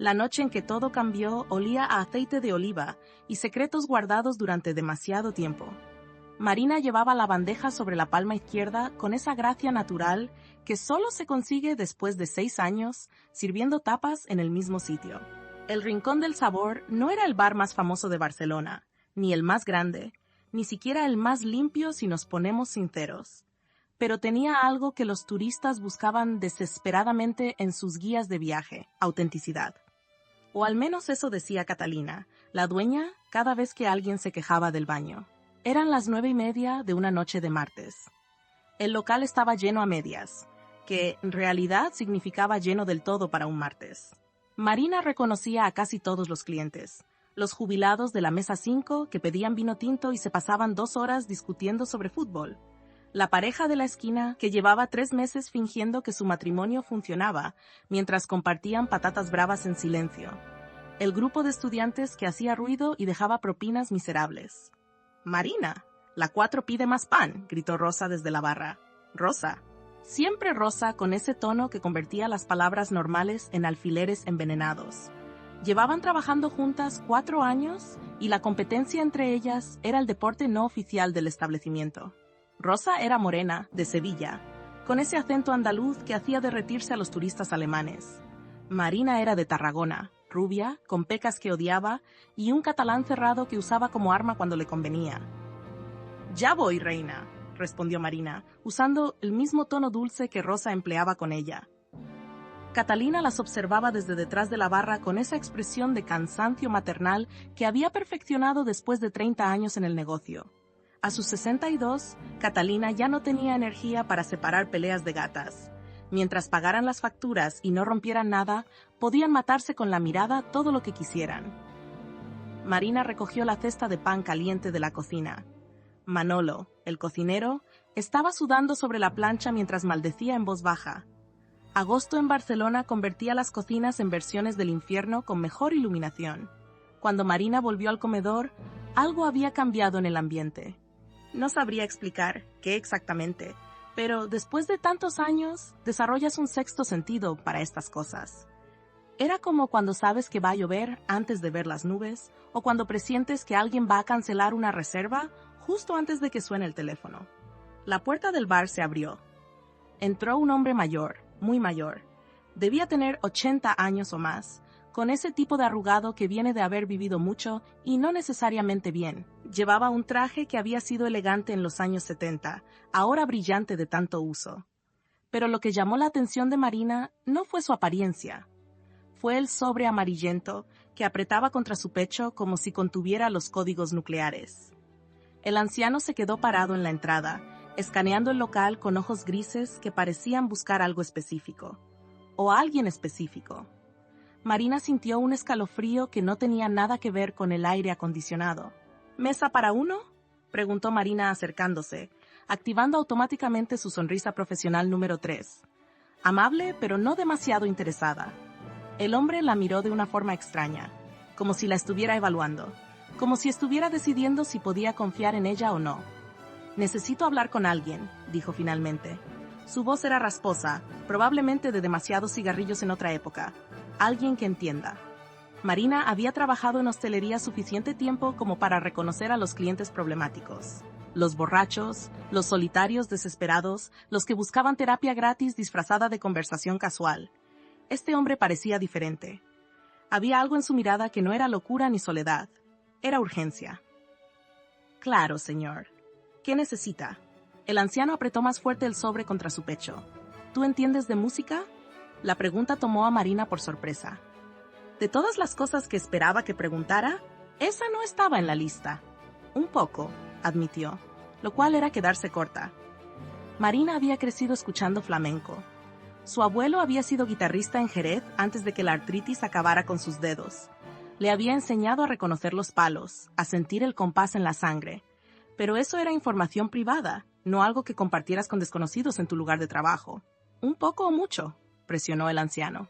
La noche en que todo cambió olía a aceite de oliva y secretos guardados durante demasiado tiempo. Marina llevaba la bandeja sobre la palma izquierda con esa gracia natural que solo se consigue después de 6 años sirviendo tapas en el mismo sitio. El Rincón del Sabor no era el bar más famoso de Barcelona, ni el más grande, ni siquiera el más limpio si nos ponemos sinceros. Pero tenía algo que los turistas buscaban desesperadamente en sus guías de viaje: autenticidad. O al menos eso decía Catalina, la dueña, cada vez que alguien se quejaba del baño. Eran las 9:30 de una noche de martes. El local estaba lleno a medias, que en realidad significaba lleno del todo para un martes. Marina reconocía a casi todos los clientes, los jubilados de la mesa 5 que pedían vino tinto y se pasaban 2 horas discutiendo sobre fútbol, la pareja de la esquina que llevaba 3 meses fingiendo que su matrimonio funcionaba mientras compartían patatas bravas en silencio, el grupo de estudiantes que hacía ruido y dejaba propinas miserables. «Marina, la 4 pide más pan», gritó Rosa desde la barra. Rosa. Siempre Rosa, con ese tono que convertía las palabras normales en alfileres envenenados. Llevaban trabajando juntas 4 años y la competencia entre ellas era el deporte no oficial del establecimiento. Rosa era morena, de Sevilla, con ese acento andaluz que hacía derretirse a los turistas alemanes. Marina era de Tarragona, rubia, con pecas que odiaba y un catalán cerrado que usaba como arma cuando le convenía. «Ya voy, reina», respondió Marina, usando el mismo tono dulce que Rosa empleaba con ella. Catalina las observaba desde detrás de la barra con esa expresión de cansancio maternal que había perfeccionado después de 30 años en el negocio. A sus 62, Catalina ya no tenía energía para separar peleas de gatas. Mientras pagaran las facturas y no rompieran nada, podían matarse con la mirada todo lo que quisieran. Marina recogió la cesta de pan caliente de la cocina. Manolo, el cocinero, estaba sudando sobre la plancha mientras maldecía en voz baja. Agosto en Barcelona convertía las cocinas en versiones del infierno con mejor iluminación. Cuando Marina volvió al comedor, algo había cambiado en el ambiente. No sabría explicar qué exactamente, pero después de tantos años, desarrollas un sexto sentido para estas cosas. Era como cuando sabes que va a llover antes de ver las nubes, o cuando presientes que alguien va a cancelar una reserva justo antes de que suene el teléfono. La puerta del bar se abrió. Entró un hombre mayor, muy mayor. Debía tener 80 años o más, con ese tipo de arrugado que viene de haber vivido mucho y no necesariamente bien. Llevaba un traje que había sido elegante en los años 70, ahora brillante de tanto uso. Pero lo que llamó la atención de Marina no fue su apariencia. Fue el sobre amarillento que apretaba contra su pecho como si contuviera los códigos nucleares. El anciano se quedó parado en la entrada, escaneando el local con ojos grises que parecían buscar algo específico, o alguien específico. Marina sintió un escalofrío que no tenía nada que ver con el aire acondicionado. «¿Mesa para uno?», preguntó Marina acercándose, activando automáticamente su sonrisa profesional número 3. Amable, pero no demasiado interesada. El hombre la miró de una forma extraña, como si la estuviera evaluando, como si estuviera decidiendo si podía confiar en ella o no. «Necesito hablar con alguien», dijo finalmente. Su voz era rasposa, probablemente de demasiados cigarrillos en otra época. Alguien que entienda. Marina había trabajado en hostelería suficiente tiempo como para reconocer a los clientes problemáticos. Los borrachos, los solitarios desesperados, los que buscaban terapia gratis disfrazada de conversación casual. Este hombre parecía diferente. Había algo en su mirada que no era locura ni soledad. Era urgencia. «Claro, señor. ¿Qué necesita?». El anciano apretó más fuerte el sobre contra su pecho. «¿Tú entiendes de música?». La pregunta tomó a Marina por sorpresa. De todas las cosas que esperaba que preguntara, esa no estaba en la lista. «Un poco», admitió, lo cual era quedarse corta. Marina había crecido escuchando flamenco. Su abuelo había sido guitarrista en Jerez antes de que la artritis acabara con sus dedos. Le había enseñado a reconocer los palos, a sentir el compás en la sangre. Pero eso era información privada, no algo que compartieras con desconocidos en tu lugar de trabajo. «¿Un poco o mucho?», presionó el anciano.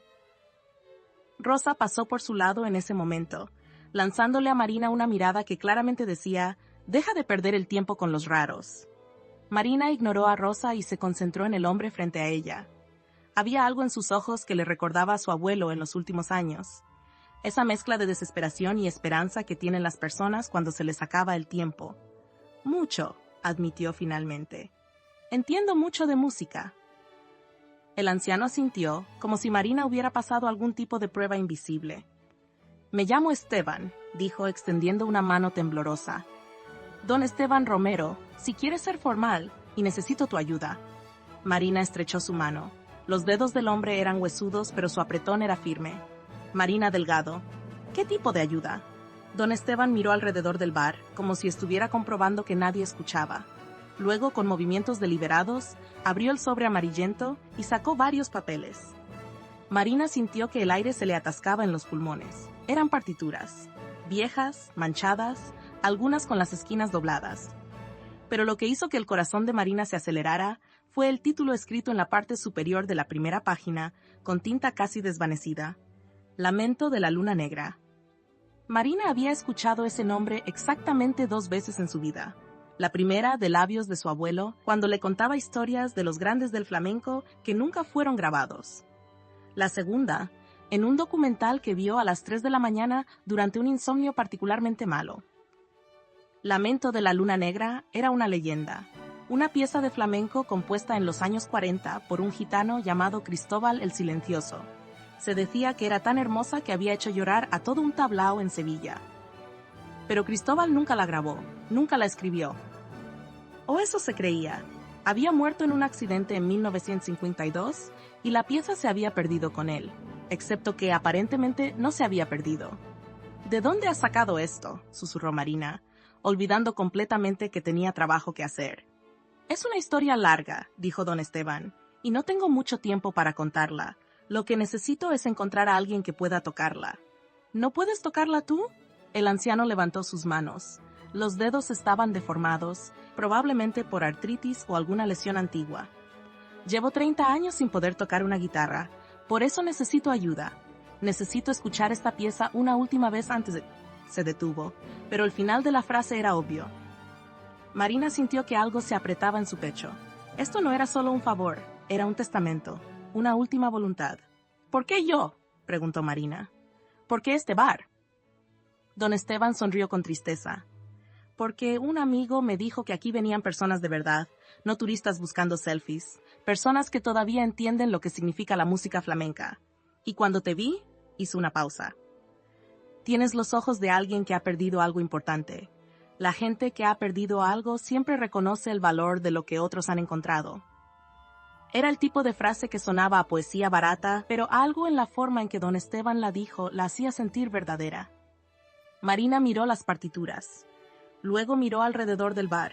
Rosa pasó por su lado en ese momento, lanzándole a Marina una mirada que claramente decía: «Deja de perder el tiempo con los raros». Marina ignoró a Rosa y se concentró en el hombre frente a ella. Había algo en sus ojos que le recordaba a su abuelo en los últimos años. Tenía esa expresión de Esa mezcla de desesperación y esperanza que tienen las personas cuando se les acaba el tiempo. Mucho, admitió finalmente. Entiendo mucho de música. El anciano asintió, como si Marina hubiera pasado algún tipo de prueba invisible. Me llamo Esteban, dijo extendiendo una mano temblorosa. Don Esteban Romero, si quieres ser formal, y necesito tu ayuda. Marina estrechó su mano. Los dedos del hombre eran huesudos, pero su apretón era firme. Marina Delgado. ¿Qué tipo de ayuda? Don Esteban miró alrededor del bar, como si estuviera comprobando que nadie escuchaba. Luego, con movimientos deliberados, abrió el sobre amarillento y sacó varios papeles. Marina sintió que el aire se le atascaba en los pulmones. Eran partituras, viejas, manchadas, algunas con las esquinas dobladas. Pero lo que hizo que el corazón de Marina se acelerara fue el título escrito en la parte superior de la primera página, con tinta casi desvanecida. Lamento de la Luna Negra. Marina había escuchado ese nombre exactamente 2 veces en su vida. La primera de labios de su abuelo, cuando le contaba historias de los grandes del flamenco que nunca fueron grabados. La segunda, en un documental que vio a las 3 de la mañana durante un insomnio particularmente malo. Lamento de la Luna Negra era una leyenda, una pieza de flamenco compuesta en los años 40 por un gitano llamado Cristóbal el Silencioso. Se decía que era tan hermosa que había hecho llorar a todo un tablao en Sevilla. Pero Cristóbal nunca la grabó, nunca la escribió. O eso se creía. Había muerto en un accidente en 1952 y la pieza se había perdido con él, excepto que aparentemente no se había perdido. ¿De dónde has sacado esto?, susurró Marina, olvidando completamente que tenía trabajo que hacer. Es una historia larga, dijo don Esteban, y no tengo mucho tiempo para contarla. Lo que necesito es encontrar a alguien que pueda tocarla. ¿No puedes tocarla tú? El anciano levantó sus manos. Los dedos estaban deformados, probablemente por artritis o alguna lesión antigua. Llevo 30 años sin poder tocar una guitarra, por eso necesito ayuda. Necesito escuchar esta pieza una última vez antes de... Se detuvo, pero el final de la frase era obvio. Marina sintió que algo se apretaba en su pecho. Esto no era solo un favor, era un testamento, una última voluntad. ¿Por qué yo?, preguntó Marina. ¿Por qué este bar? Don Esteban sonrió con tristeza. Porque un amigo me dijo que aquí venían personas de verdad, no turistas buscando selfies, personas que todavía entienden lo que significa la música flamenca. Y cuando te vi, hizo una pausa. Tienes los ojos de alguien que ha perdido algo importante. La gente que ha perdido algo siempre reconoce el valor de lo que otros han encontrado. Era el tipo de frase que sonaba a poesía barata, pero algo en la forma en que don Esteban la dijo la hacía sentir verdadera. Marina miró las partituras. Luego miró alrededor del bar.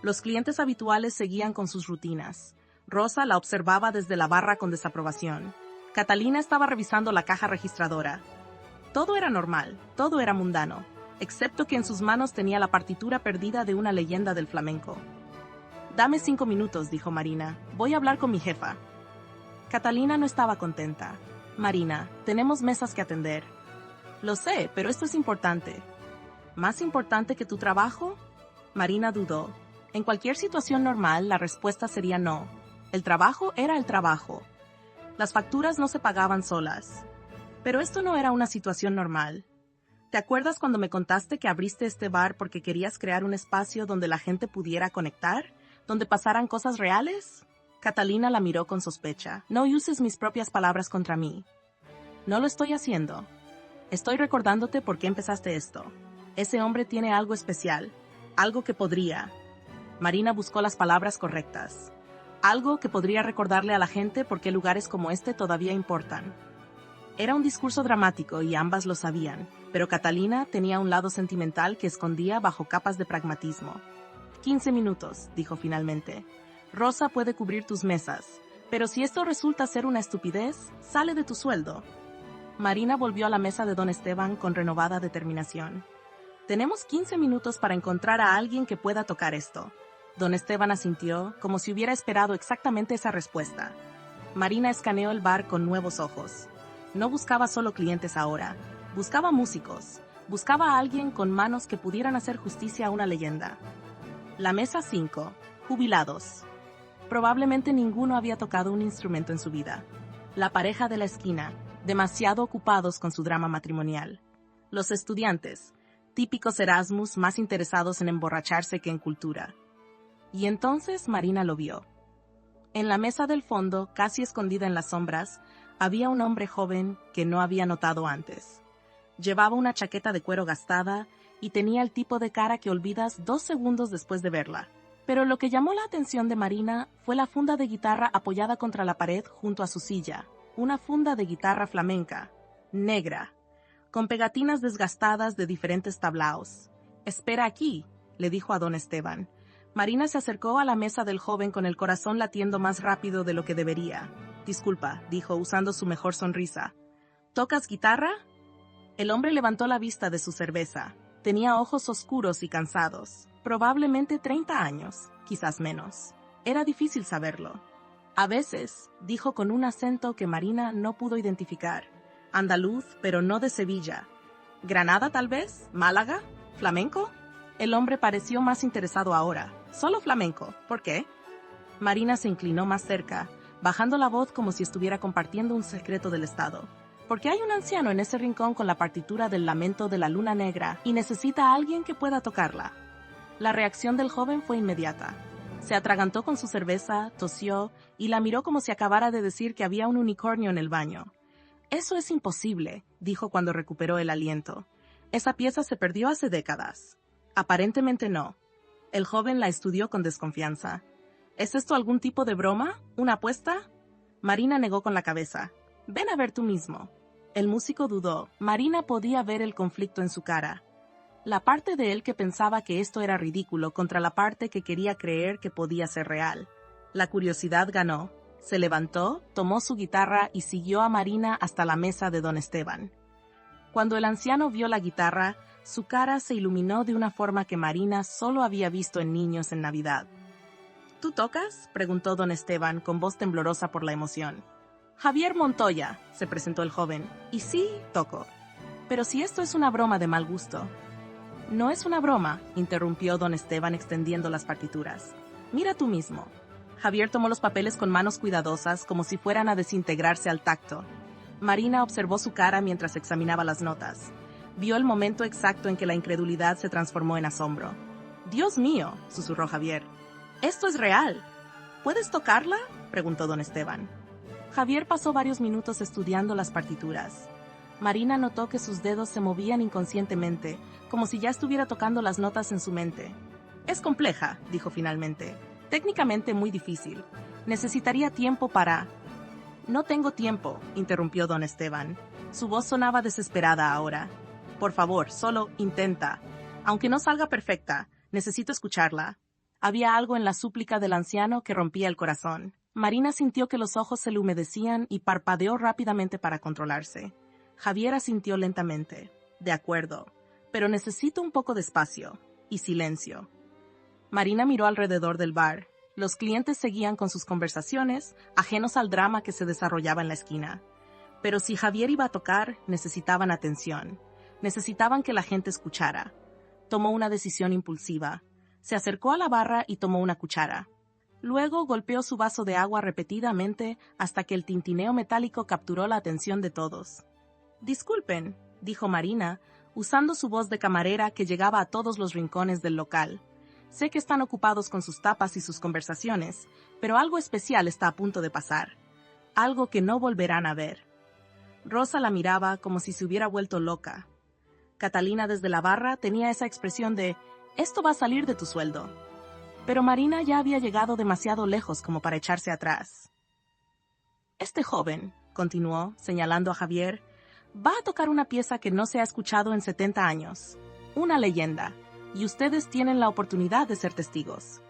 Los clientes habituales seguían con sus rutinas. Rosa la observaba desde la barra con desaprobación. Catalina estaba revisando la caja registradora. Todo era normal, todo era mundano, excepto que en sus manos tenía la partitura perdida de una leyenda del flamenco. Dame 5 minutos, dijo Marina. Voy a hablar con mi jefa. Catalina no estaba contenta. Marina, tenemos mesas que atender. Lo sé, pero esto es importante. ¿Más importante que tu trabajo? Marina dudó. En cualquier situación normal, la respuesta sería no. El trabajo era el trabajo. Las facturas no se pagaban solas. Pero esto no era una situación normal. ¿Te acuerdas cuando me contaste que abriste este bar porque querías crear un espacio donde la gente pudiera conectar? ¿Donde pasaran cosas reales? Catalina la miró con sospecha. No uses mis propias palabras contra mí. No lo estoy haciendo. Estoy recordándote por qué empezaste esto. Ese hombre tiene algo especial. Algo que podría... Marina buscó las palabras correctas. Algo que podría recordarle a la gente por qué lugares como este todavía importan. Era un discurso dramático y ambas lo sabían, pero Catalina tenía un lado sentimental que escondía bajo capas de pragmatismo. 15 minutos, dijo finalmente. Rosa puede cubrir tus mesas, pero si esto resulta ser una estupidez, sale de tu sueldo. Marina volvió a la mesa de don Esteban con renovada determinación. Tenemos 15 minutos para encontrar a alguien que pueda tocar esto. Don Esteban asintió, como si hubiera esperado exactamente esa respuesta. Marina escaneó el bar con nuevos ojos. No buscaba solo clientes ahora, buscaba músicos, buscaba a alguien con manos que pudieran hacer justicia a una leyenda. La mesa 5, jubilados. Probablemente ninguno había tocado un instrumento en su vida. La pareja de la esquina, demasiado ocupados con su drama matrimonial. Los estudiantes, típicos Erasmus más interesados en emborracharse que en cultura. Y entonces Marina lo vio. En la mesa del fondo, casi escondida en las sombras, había un hombre joven que no había notado antes. Llevaba una chaqueta de cuero gastada y tenía el tipo de cara que olvidas 2 segundos después de verla. Pero lo que llamó la atención de Marina fue la funda de guitarra apoyada contra la pared junto a su silla. Una funda de guitarra flamenca, negra, con pegatinas desgastadas de diferentes tablaos. «Espera aquí», le dijo a don Esteban. Marina se acercó a la mesa del joven con el corazón latiendo más rápido de lo que debería. «Disculpa», dijo usando su mejor sonrisa. «¿Tocas guitarra?» El hombre levantó la vista de su cerveza. Tenía ojos oscuros y cansados. Probablemente 30 años, quizás menos. Era difícil saberlo. «A veces», dijo con un acento que Marina no pudo identificar. «Andaluz, pero no de Sevilla. ¿Granada tal vez? ¿Málaga? ¿Flamenco?» El hombre pareció más interesado ahora. «Solo flamenco. ¿Por qué?» Marina se inclinó más cerca, bajando la voz como si estuviera compartiendo un secreto del Estado. «Porque hay un anciano en ese rincón con la partitura del Lamento de la Luna Negra y necesita a alguien que pueda tocarla». La reacción del joven fue inmediata. Se atragantó con su cerveza, tosió y la miró como si acabara de decir que había un unicornio en el baño. «Eso es imposible», dijo cuando recuperó el aliento. «Esa pieza se perdió hace décadas». «Aparentemente no». El joven la estudió con desconfianza. «¿Es esto algún tipo de broma? ¿Una apuesta?» Marina negó con la cabeza. «Ven a ver tú mismo». El músico dudó. Marina podía ver el conflicto en su cara. La parte de él que pensaba que esto era ridículo contra la parte que quería creer que podía ser real. La curiosidad ganó. Se levantó, tomó su guitarra y siguió a Marina hasta la mesa de don Esteban. Cuando el anciano vio la guitarra, su cara se iluminó de una forma que Marina solo había visto en niños en Navidad. «¿Tú tocas?», preguntó don Esteban con voz temblorosa por la emoción. «Javier Montoya», se presentó el joven. «Y sí, toco. Pero si esto es una broma de mal gusto». «No es una broma», interrumpió don Esteban extendiendo las partituras. «Mira tú mismo». Javier tomó los papeles con manos cuidadosas como si fueran a desintegrarse al tacto. Marina observó su cara mientras examinaba las notas. Vio el momento exacto en que la incredulidad se transformó en asombro. «Dios mío», susurró Javier. «Esto es real». «¿Puedes tocarla?», preguntó don Esteban. Javier pasó varios minutos estudiando las partituras. Marina notó que sus dedos se movían inconscientemente, como si ya estuviera tocando las notas en su mente. «Es compleja», dijo finalmente. «Técnicamente muy difícil. Necesitaría tiempo para...» «No tengo tiempo», interrumpió don Esteban. Su voz sonaba desesperada ahora. «Por favor, solo intenta. Aunque no salga perfecta, necesito escucharla». Había algo en la súplica del anciano que rompía el corazón. Marina sintió que los ojos se le humedecían y parpadeó rápidamente para controlarse. Javier asintió lentamente. «De acuerdo, pero necesito un poco de espacio y silencio». Marina miró alrededor del bar. Los clientes seguían con sus conversaciones, ajenos al drama que se desarrollaba en la esquina. Pero si Javier iba a tocar, necesitaban atención. Necesitaban que la gente escuchara. Tomó una decisión impulsiva. Se acercó a la barra y tomó una cuchara. Luego golpeó su vaso de agua repetidamente hasta que el tintineo metálico capturó la atención de todos. «Disculpen», dijo Marina, usando su voz de camarera que llegaba a todos los rincones del local. «Sé que están ocupados con sus tapas y sus conversaciones, pero algo especial está a punto de pasar. Algo que no volverán a ver». Rosa la miraba como si se hubiera vuelto loca. Catalina desde la barra tenía esa expresión de «esto va a salir de tu sueldo». Pero Marina ya había llegado demasiado lejos como para echarse atrás. «Este joven», continuó, señalando a Javier, «va a tocar una pieza que no se ha escuchado en 70 años. Una leyenda, y ustedes tienen la oportunidad de ser testigos».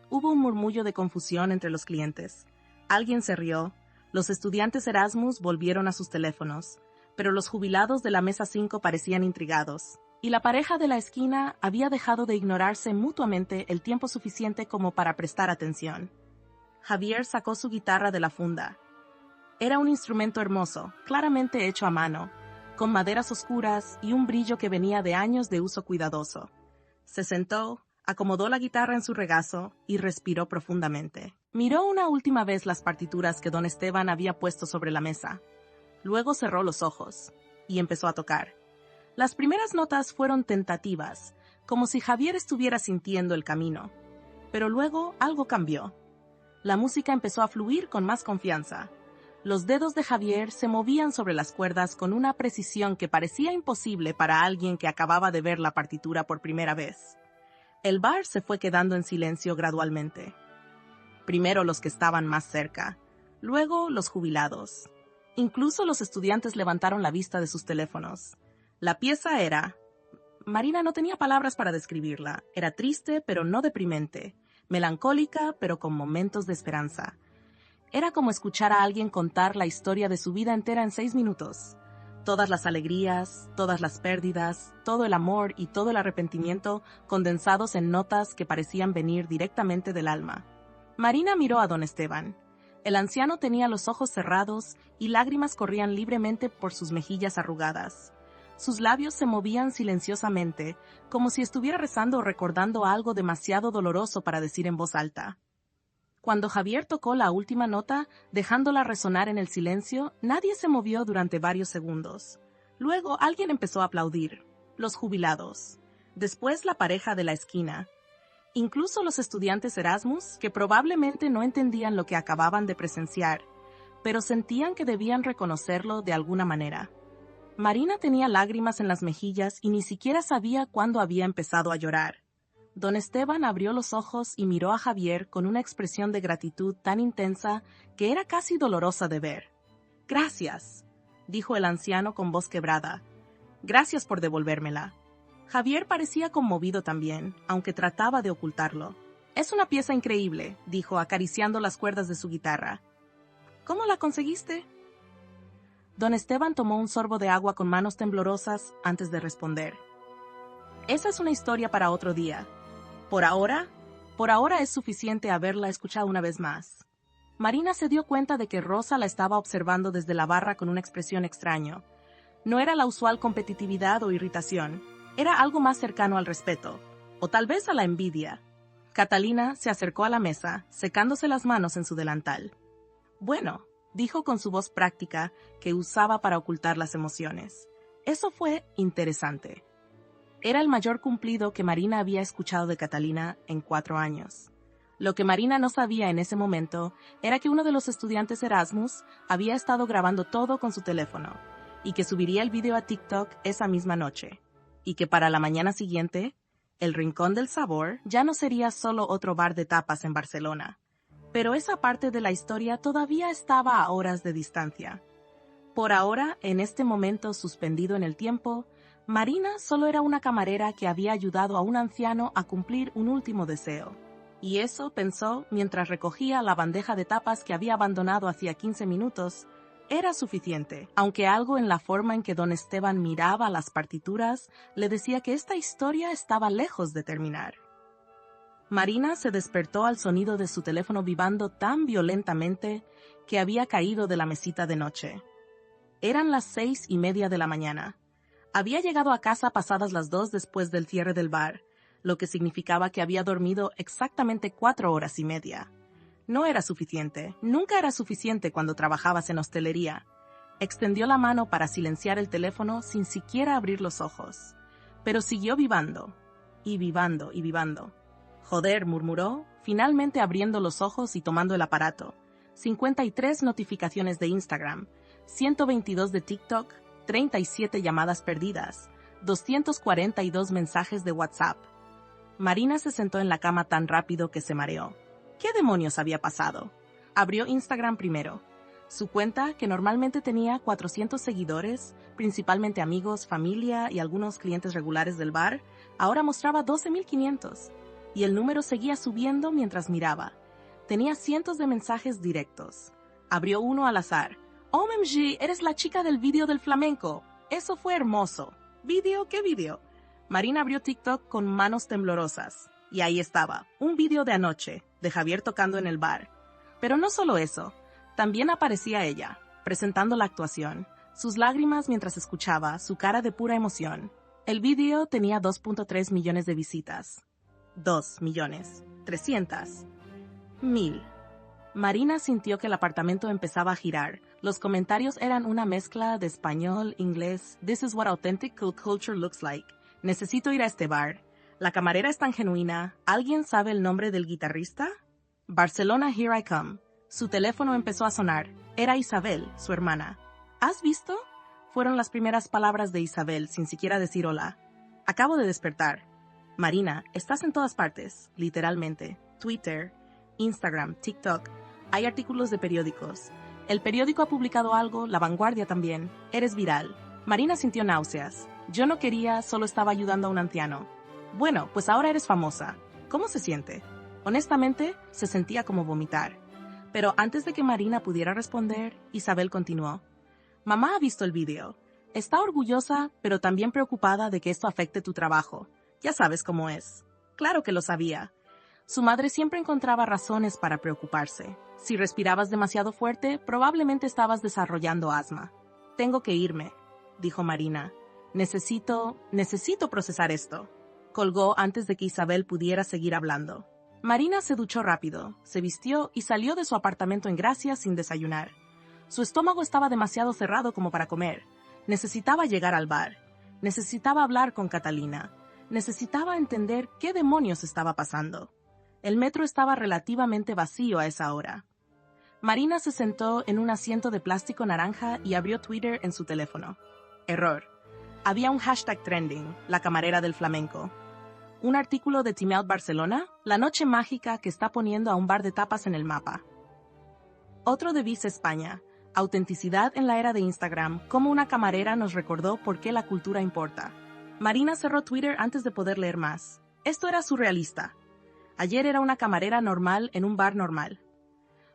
Hubo un murmullo de confusión entre los clientes. Alguien se rió, los estudiantes Erasmus volvieron a sus teléfonos, pero los jubilados de la mesa 5 parecían intrigados, y la pareja de la esquina había dejado de ignorarse mutuamente el tiempo suficiente como para prestar atención. Javier sacó su guitarra de la funda. Era un instrumento hermoso, claramente hecho a mano, con maderas oscuras y un brillo que venía de años de uso cuidadoso. Se sentó, acomodó la guitarra en su regazo y respiró profundamente. Miró una última vez las partituras que don Esteban había puesto sobre la mesa. Luego cerró los ojos y empezó a tocar. Las primeras notas fueron tentativas, como si Javier estuviera sintiendo el camino. Pero luego algo cambió. La música empezó a fluir con más confianza. Los dedos de Javier se movían sobre las cuerdas con una precisión que parecía imposible para alguien que acababa de ver la partitura por primera vez. El bar se fue quedando en silencio gradualmente. Primero los que estaban más cerca, luego los jubilados. Incluso los estudiantes levantaron la vista de sus teléfonos. La pieza era... Marina no tenía palabras para describirla. Era triste, pero no deprimente. Melancólica, pero con momentos de esperanza. Era como escuchar a alguien contar la historia de su vida entera en 6 minutos. Todas las alegrías, todas las pérdidas, todo el amor y todo el arrepentimiento condensados en notas que parecían venir directamente del alma. Marina miró a don Esteban. El anciano tenía los ojos cerrados y lágrimas corrían libremente por sus mejillas arrugadas. Sus labios se movían silenciosamente, como si estuviera rezando o recordando algo demasiado doloroso para decir en voz alta. Cuando Javier tocó la última nota, dejándola resonar en el silencio, nadie se movió durante varios segundos. Luego alguien empezó a aplaudir. Los jubilados. Después la pareja de la esquina. Incluso los estudiantes Erasmus, que probablemente no entendían lo que acababan de presenciar, pero sentían que debían reconocerlo de alguna manera. Marina tenía lágrimas en las mejillas y ni siquiera sabía cuándo había empezado a llorar. Don Esteban abrió los ojos y miró a Javier con una expresión de gratitud tan intensa que era casi dolorosa de ver. «Gracias», dijo el anciano con voz quebrada. «Gracias por devolvérmela». Javier parecía conmovido también, aunque trataba de ocultarlo. «Es una pieza increíble», dijo acariciando las cuerdas de su guitarra. «¿Cómo la conseguiste?» Don Esteban tomó un sorbo de agua con manos temblorosas antes de responder. «Esa es una historia para otro día. Por ahora es suficiente haberla escuchado una vez más». Marina se dio cuenta de que Rosa la estaba observando desde la barra con una expresión extraña. No era la usual competitividad o irritación, era algo más cercano al respeto, o tal vez a la envidia. Catalina se acercó a la mesa, secándose las manos en su delantal. «Bueno», dijo con su voz práctica que usaba para ocultar las emociones. «Eso fue interesante». Era el mayor cumplido que Marina había escuchado de Catalina en 4 años. Lo que Marina no sabía en ese momento era que uno de los estudiantes Erasmus había estado grabando todo con su teléfono, y que subiría el video a TikTok esa misma noche, y que para la mañana siguiente, el Rincón del Sabor ya no sería solo otro bar de tapas en Barcelona. Pero esa parte de la historia todavía estaba a horas de distancia. Por ahora, en este momento suspendido en el tiempo, Marina solo era una camarera que había ayudado a un anciano a cumplir un último deseo. Y eso, pensó, mientras recogía la bandeja de tapas que había abandonado hacía 15 minutos, era suficiente, aunque algo en la forma en que don Esteban miraba las partituras le decía que esta historia estaba lejos de terminar. Marina se despertó al sonido de su teléfono vibrando tan violentamente que había caído de la mesita de noche. Eran las 6:30 de la mañana. Había llegado a casa pasadas las 2 después del cierre del bar, lo que significaba que había dormido exactamente 4 horas y media. No era suficiente, nunca era suficiente cuando trabajabas en hostelería. Extendió la mano para silenciar el teléfono sin siquiera abrir los ojos, pero siguió vivando, y vivando, y vivando. «Joder», murmuró, finalmente abriendo los ojos y tomando el aparato. 53 notificaciones de Instagram, 122 de TikTok, 37 llamadas perdidas, 242 mensajes de WhatsApp. Marina se sentó en la cama tan rápido que se mareó. ¿Qué demonios había pasado? Abrió Instagram primero. Su cuenta, que normalmente tenía 400 seguidores, principalmente amigos, familia y algunos clientes regulares del bar, ahora mostraba 12.500. Y el número seguía subiendo mientras miraba. Tenía cientos de mensajes directos. Abrió uno al azar. «OMG, eres la chica del vídeo del flamenco. Eso fue hermoso». ¿Vídeo? ¿Qué vídeo? Marina abrió TikTok con manos temblorosas. Y ahí estaba, un vídeo de anoche, de Javier tocando en el bar. Pero no solo eso, también aparecía ella, presentando la actuación, sus lágrimas mientras escuchaba, su cara de pura emoción. El vídeo tenía 2.3 millones de visitas. 2 millones. 300. 1000. Marina sintió que el apartamento empezaba a girar, Los comentarios eran una mezcla de español, inglés, "This is what authentic culture looks like", "Necesito ir a este bar", "La camarera es tan genuina", "¿Alguien sabe el nombre del guitarrista?", "Barcelona, here I come". Su teléfono empezó a sonar. Era Isabel, su hermana. ¿Has visto? Fueron las primeras palabras de Isabel, sin siquiera decir hola. Acabo de despertar. Marina, estás en todas partes, literalmente. Twitter, Instagram, TikTok. Hay artículos de periódicos. El periódico ha publicado algo, La Vanguardia también. Eres viral. Marina sintió náuseas. Yo no quería, solo estaba ayudando a un anciano. Bueno, pues ahora eres famosa. ¿Cómo se siente? Honestamente, se sentía como vomitar. Pero antes de que Marina pudiera responder, Isabel continuó. Mamá ha visto el video. Está orgullosa, pero también preocupada de que esto afecte tu trabajo. Ya sabes cómo es. Claro que lo sabía. Su madre siempre encontraba razones para preocuparse. Si respirabas demasiado fuerte, probablemente estabas desarrollando asma. Tengo que irme, dijo Marina. Necesito procesar esto. Colgó antes de que Isabel pudiera seguir hablando. Marina se duchó rápido, se vistió y salió de su apartamento en Gracia sin desayunar. Su estómago estaba demasiado cerrado como para comer. Necesitaba llegar al bar. Necesitaba hablar con Catalina. Necesitaba entender qué demonios estaba pasando. El metro estaba relativamente vacío a esa hora. Marina se sentó en un asiento de plástico naranja y abrió Twitter en su teléfono. Error. Había un hashtag trending, la camarera del flamenco. Un artículo de Time Out Barcelona, la noche mágica que está poniendo a un bar de tapas en el mapa. Otro de Vice España, autenticidad en la era de Instagram, como una camarera nos recordó por qué la cultura importa. Marina cerró Twitter antes de poder leer más. Esto era surrealista. Ayer era una camarera normal en un bar normal.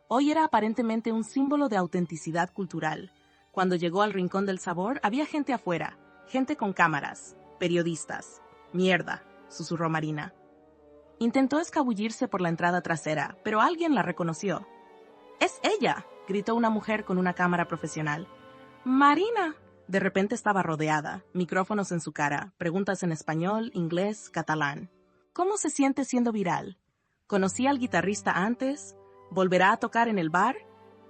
Hoy era aparentemente un símbolo de autenticidad cultural. Cuando llegó al Rincón del Sabor, había gente afuera, gente con cámaras, periodistas. Mierda, susurró Marina. Intentó escabullirse por la entrada trasera, pero alguien la reconoció. ¡Es ella!, gritó una mujer con una cámara profesional. ¡Marina! De repente estaba rodeada, micrófonos en su cara, preguntas en español, inglés, catalán. ¿Cómo se siente siendo viral? ¿Conocía al guitarrista antes? ¿Volverá a tocar en el bar?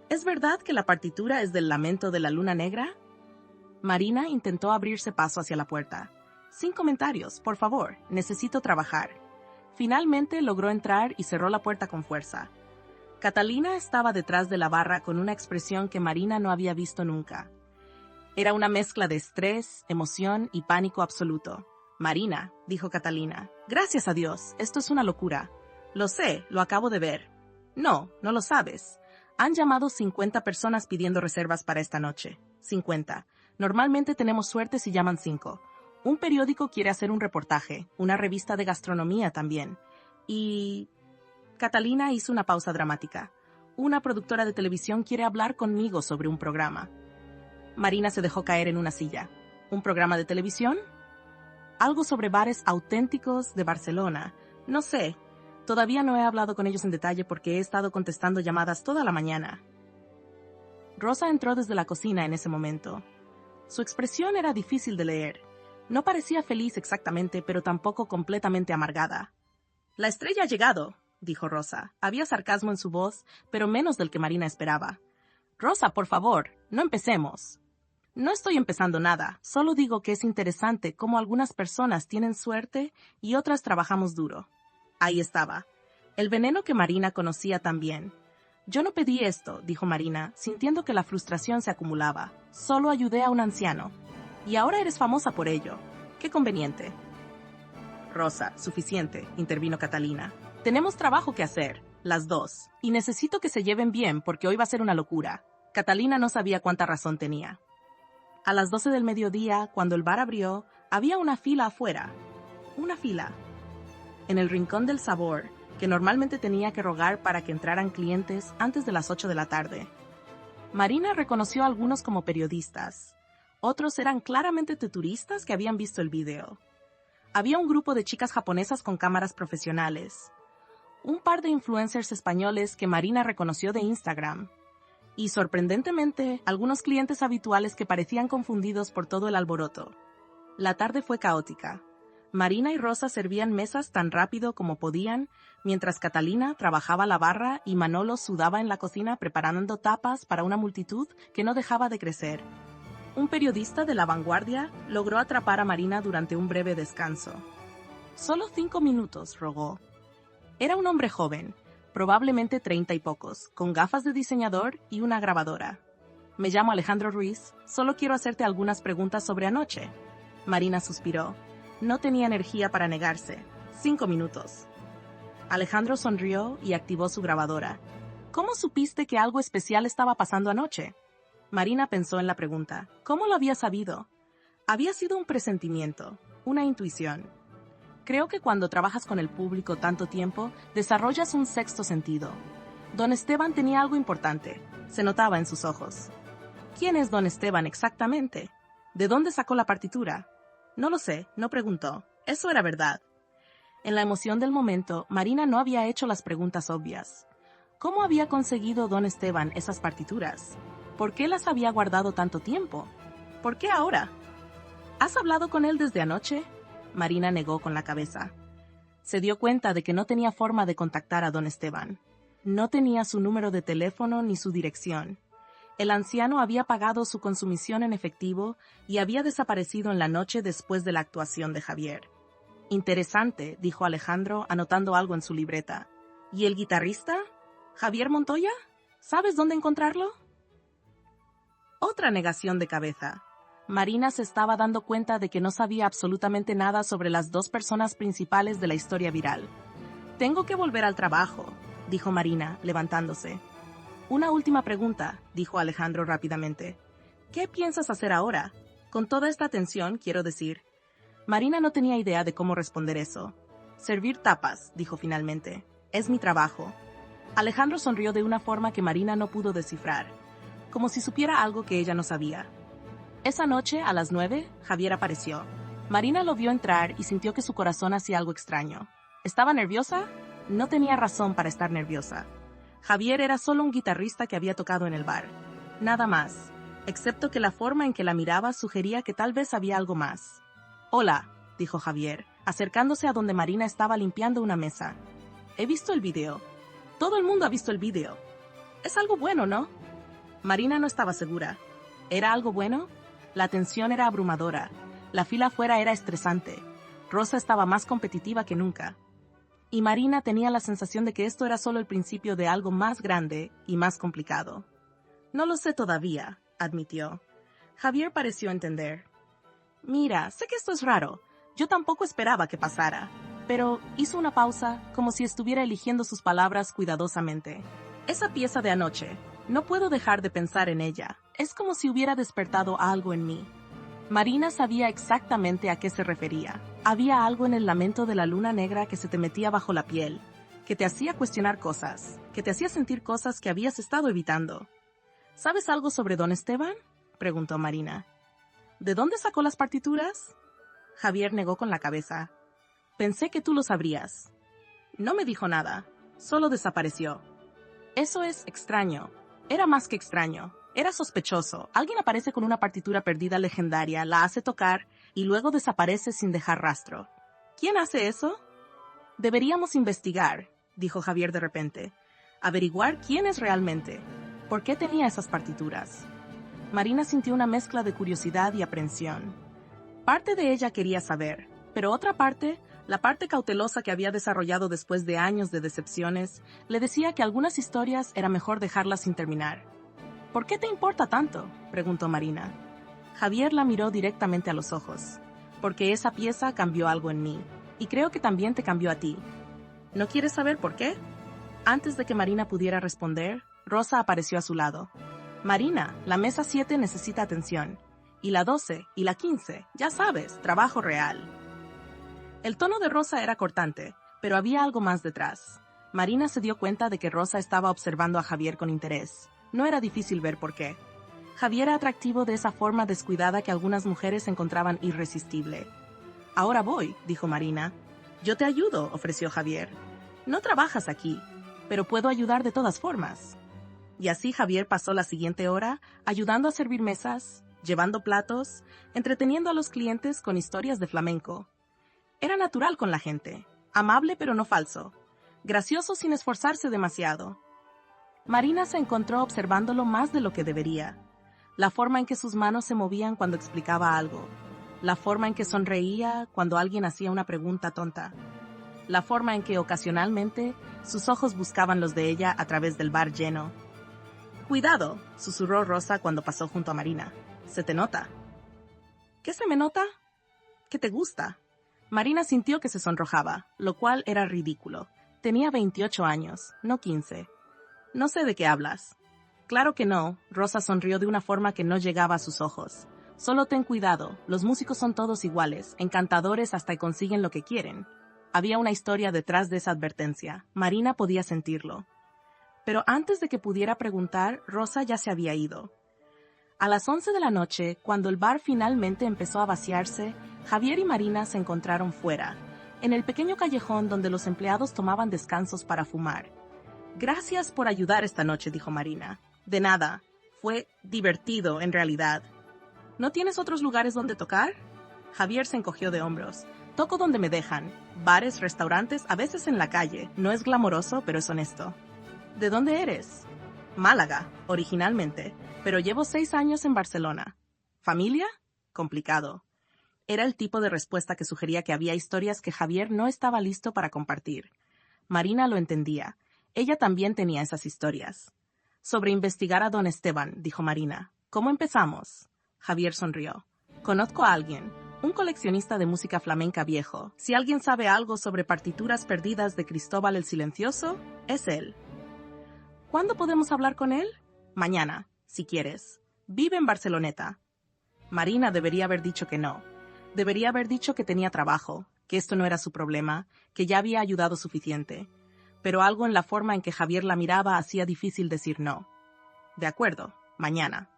¿Es verdad que la partitura es del Lamento de la Luna Negra? Marina intentó abrirse paso hacia la puerta. Sin comentarios, por favor, necesito trabajar. Finalmente logró entrar y cerró la puerta con fuerza. Catalina estaba detrás de la barra con una expresión que Marina no había visto nunca. Era una mezcla de estrés, emoción y pánico absoluto. Marina, dijo Catalina, gracias a Dios, esto es una locura. Lo sé, lo acabo de ver. No, no lo sabes. Han llamado 50 personas pidiendo reservas para esta noche. 50. Normalmente tenemos suerte si llaman 5. Un periódico quiere hacer un reportaje, una revista de gastronomía también. Y... Catalina hizo una pausa dramática. Una productora de televisión quiere hablar conmigo sobre un programa. Marina se dejó caer en una silla. ¿Un programa de televisión? Algo sobre bares auténticos de Barcelona. No sé. Todavía no he hablado con ellos en detalle porque he estado contestando llamadas toda la mañana. Rosa entró desde la cocina en ese momento. Su expresión era difícil de leer. No parecía feliz exactamente, pero tampoco completamente amargada. La estrella ha llegado, dijo Rosa. Había sarcasmo en su voz, pero menos del que Marina esperaba. Rosa, por favor, no empecemos. No estoy empezando nada, solo digo que es interesante cómo algunas personas tienen suerte y otras trabajamos duro. Ahí estaba, el veneno que Marina conocía también. Yo no pedí esto, dijo Marina, sintiendo que la frustración se acumulaba. Solo ayudé a un anciano. Y ahora eres famosa por ello. Qué conveniente. Rosa, suficiente, intervino Catalina. Tenemos trabajo que hacer, las dos, y necesito que se lleven bien porque hoy va a ser una locura. Catalina no sabía cuánta razón tenía. A las 12 del mediodía, cuando el bar abrió, había una fila afuera. Una fila. En el Rincón del Sabor, que normalmente tenía que rogar para que entraran clientes antes de las 8 de la tarde. Marina reconoció a algunos como periodistas. Otros eran claramente turistas que habían visto el video. Había un grupo de chicas japonesas con cámaras profesionales. Un par de influencers españoles que Marina reconoció de Instagram. Y, sorprendentemente, algunos clientes habituales que parecían confundidos por todo el alboroto. La tarde fue caótica. Marina y Rosa servían mesas tan rápido como podían, mientras Catalina trabajaba la barra y Manolo sudaba en la cocina preparando tapas para una multitud que no dejaba de crecer. Un periodista de La Vanguardia logró atrapar a Marina durante un breve descanso. «Solo 5 minutos», rogó. Era un hombre joven, probablemente 30 y pocos, con gafas de diseñador y una grabadora. «Me llamo Alejandro Ruiz, solo quiero hacerte algunas preguntas sobre anoche». Marina suspiró. No tenía energía para negarse. 5 minutos. Alejandro sonrió y activó su grabadora. «¿Cómo supiste que algo especial estaba pasando anoche?» Marina pensó en la pregunta. ¿Cómo lo había sabido? Había sido un presentimiento, una intuición. Creo que cuando trabajas con el público tanto tiempo, desarrollas un sexto sentido. Don Esteban tenía algo importante. Se notaba en sus ojos. ¿Quién es Don Esteban exactamente? ¿De dónde sacó la partitura? No lo sé, no preguntó. Eso era verdad. En la emoción del momento, Marina no había hecho las preguntas obvias. ¿Cómo había conseguido Don Esteban esas partituras? ¿Por qué las había guardado tanto tiempo? ¿Por qué ahora? ¿Has hablado con él desde anoche? Marina negó con la cabeza. Se dio cuenta de que no tenía forma de contactar a Don Esteban. No tenía su número de teléfono ni su dirección. El anciano había pagado su consumición en efectivo y había desaparecido en la noche después de la actuación de Javier. Interesante, dijo Alejandro, anotando algo en su libreta. ¿Y el guitarrista? ¿Javier Montoya? ¿Sabes dónde encontrarlo? Otra negación de cabeza. Marina se estaba dando cuenta de que no sabía absolutamente nada sobre las dos personas principales de la historia viral. «Tengo que volver al trabajo», dijo Marina, levantándose. «Una última pregunta», dijo Alejandro rápidamente. «¿Qué piensas hacer ahora? Con toda esta atención, quiero decir». Marina no tenía idea de cómo responder eso. «Servir tapas», dijo finalmente. «Es mi trabajo». Alejandro sonrió de una forma que Marina no pudo descifrar, como si supiera algo que ella no sabía. Esa noche, a las 9, Javier apareció. Marina lo vio entrar y sintió que su corazón hacía algo extraño. ¿Estaba nerviosa? No tenía razón para estar nerviosa. Javier era solo un guitarrista que había tocado en el bar. Nada más, excepto que la forma en que la miraba sugería que tal vez había algo más. «Hola», dijo Javier, acercándose a donde Marina estaba limpiando una mesa. «He visto el video. Todo el mundo ha visto el video. Es algo bueno, ¿no?» Marina no estaba segura. ¿Era algo bueno? La tensión era abrumadora. La fila afuera era estresante. Rosa estaba más competitiva que nunca. Y Marina tenía la sensación de que esto era solo el principio de algo más grande y más complicado. «No lo sé todavía», admitió. Javier pareció entender. «Mira, sé que esto es raro. Yo tampoco esperaba que pasara». Pero hizo una pausa, como si estuviera eligiendo sus palabras cuidadosamente. «Esa pieza de anoche. No puedo dejar de pensar en ella. Es como si hubiera despertado algo en mí». Marina sabía exactamente a qué se refería. Había algo en el lamento de la luna negra que se te metía bajo la piel, que te hacía cuestionar cosas, que te hacía sentir cosas que habías estado evitando. «¿Sabes algo sobre Don Esteban?», preguntó Marina. «¿De dónde sacó las partituras?». Javier negó con la cabeza. «Pensé que tú lo sabrías». «No me dijo nada. Solo desapareció». «Eso es extraño». Era más que extraño. Era sospechoso. Alguien aparece con una partitura perdida legendaria, la hace tocar y luego desaparece sin dejar rastro. ¿Quién hace eso? «Deberíamos investigar», dijo Javier de repente. «Averiguar quién es realmente. ¿Por qué tenía esas partituras?». Marina sintió una mezcla de curiosidad y aprensión. Parte de ella quería saber, pero otra parte, la parte cautelosa que había desarrollado después de años de decepciones, le decía que algunas historias era mejor dejarlas sin terminar. «¿Por qué te importa tanto?», preguntó Marina. Javier la miró directamente a los ojos. «Porque esa pieza cambió algo en mí, y creo que también te cambió a ti». «¿No quieres saber por qué?». Antes de que Marina pudiera responder, Rosa apareció a su lado. «Marina, la mesa 7 necesita atención. Y la 12, y la 15, ya sabes, trabajo real». El tono de Rosa era cortante, pero había algo más detrás. Marina se dio cuenta de que Rosa estaba observando a Javier con interés. No era difícil ver por qué. Javier era atractivo de esa forma descuidada que algunas mujeres encontraban irresistible. «Ahora voy», dijo Marina. «Yo te ayudo», ofreció Javier. «No trabajas aquí, pero puedo ayudar de todas formas». Y así Javier pasó la siguiente hora ayudando a servir mesas, llevando platos, entreteniendo a los clientes con historias de flamenco. Era natural con la gente, amable pero no falso, gracioso sin esforzarse demasiado. Marina se encontró observándolo más de lo que debería. La forma en que sus manos se movían cuando explicaba algo. La forma en que sonreía cuando alguien hacía una pregunta tonta. La forma en que ocasionalmente sus ojos buscaban los de ella a través del bar lleno. «Cuidado», susurró Rosa cuando pasó junto a Marina. «Se te nota». «¿Qué se me nota?» «Que te gusta». Marina sintió que se sonrojaba, lo cual era ridículo. Tenía 28 años, no 15. «No sé de qué hablas». «Claro que no», Rosa sonrió de una forma que no llegaba a sus ojos. «Solo ten cuidado, los músicos son todos iguales, encantadores hasta que consiguen lo que quieren». Había una historia detrás de esa advertencia. Marina podía sentirlo. Pero antes de que pudiera preguntar, Rosa ya se había ido. A las 11 de la noche, cuando el bar finalmente empezó a vaciarse, Javier y Marina se encontraron fuera, en el pequeño callejón donde los empleados tomaban descansos para fumar. «Gracias por ayudar esta noche», dijo Marina. «De nada. Fue divertido, en realidad». «¿No tienes otros lugares donde tocar?» Javier se encogió de hombros. «Toco donde me dejan. Bares, restaurantes, a veces en la calle. No es glamoroso, pero es honesto». «¿De dónde eres?» «Málaga, originalmente, pero llevo 6 años en Barcelona». «¿Familia?» «Complicado». Era el tipo de respuesta que sugería que había historias que Javier no estaba listo para compartir. Marina lo entendía. Ella también tenía esas historias. «Sobre investigar a don Esteban», dijo Marina. «¿Cómo empezamos?» Javier sonrió. «Conozco a alguien, un coleccionista de música flamenca viejo. Si alguien sabe algo sobre partituras perdidas de Cristóbal el Silencioso, es él». «¿Cuándo podemos hablar con él?» «Mañana, si quieres. Vive en Barceloneta». Marina debería haber dicho que no. Debería haber dicho que tenía trabajo, que esto no era su problema, que ya había ayudado suficiente. Pero algo en la forma en que Javier la miraba hacía difícil decir no. «De acuerdo, mañana».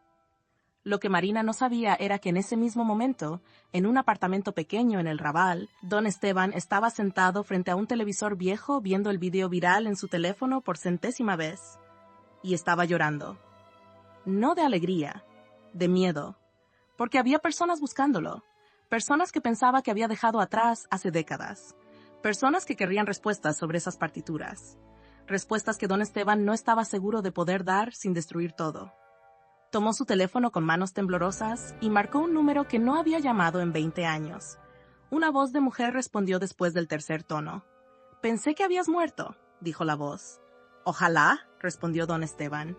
Lo que Marina no sabía era que en ese mismo momento, en un apartamento pequeño en el Raval, don Esteban estaba sentado frente a un televisor viejo viendo el video viral en su teléfono por 100ª vez. Y estaba llorando. No de alegría, de miedo, porque había personas buscándolo, personas que pensaba que había dejado atrás hace décadas, personas que querrían respuestas sobre esas partituras, respuestas que don Esteban no estaba seguro de poder dar sin destruir todo. Tomó su teléfono con manos temblorosas y marcó un número que no había llamado en 20 años. Una voz de mujer respondió después del tercer tono. «Pensé que habías muerto», dijo la voz. «Ojalá», respondió don Esteban.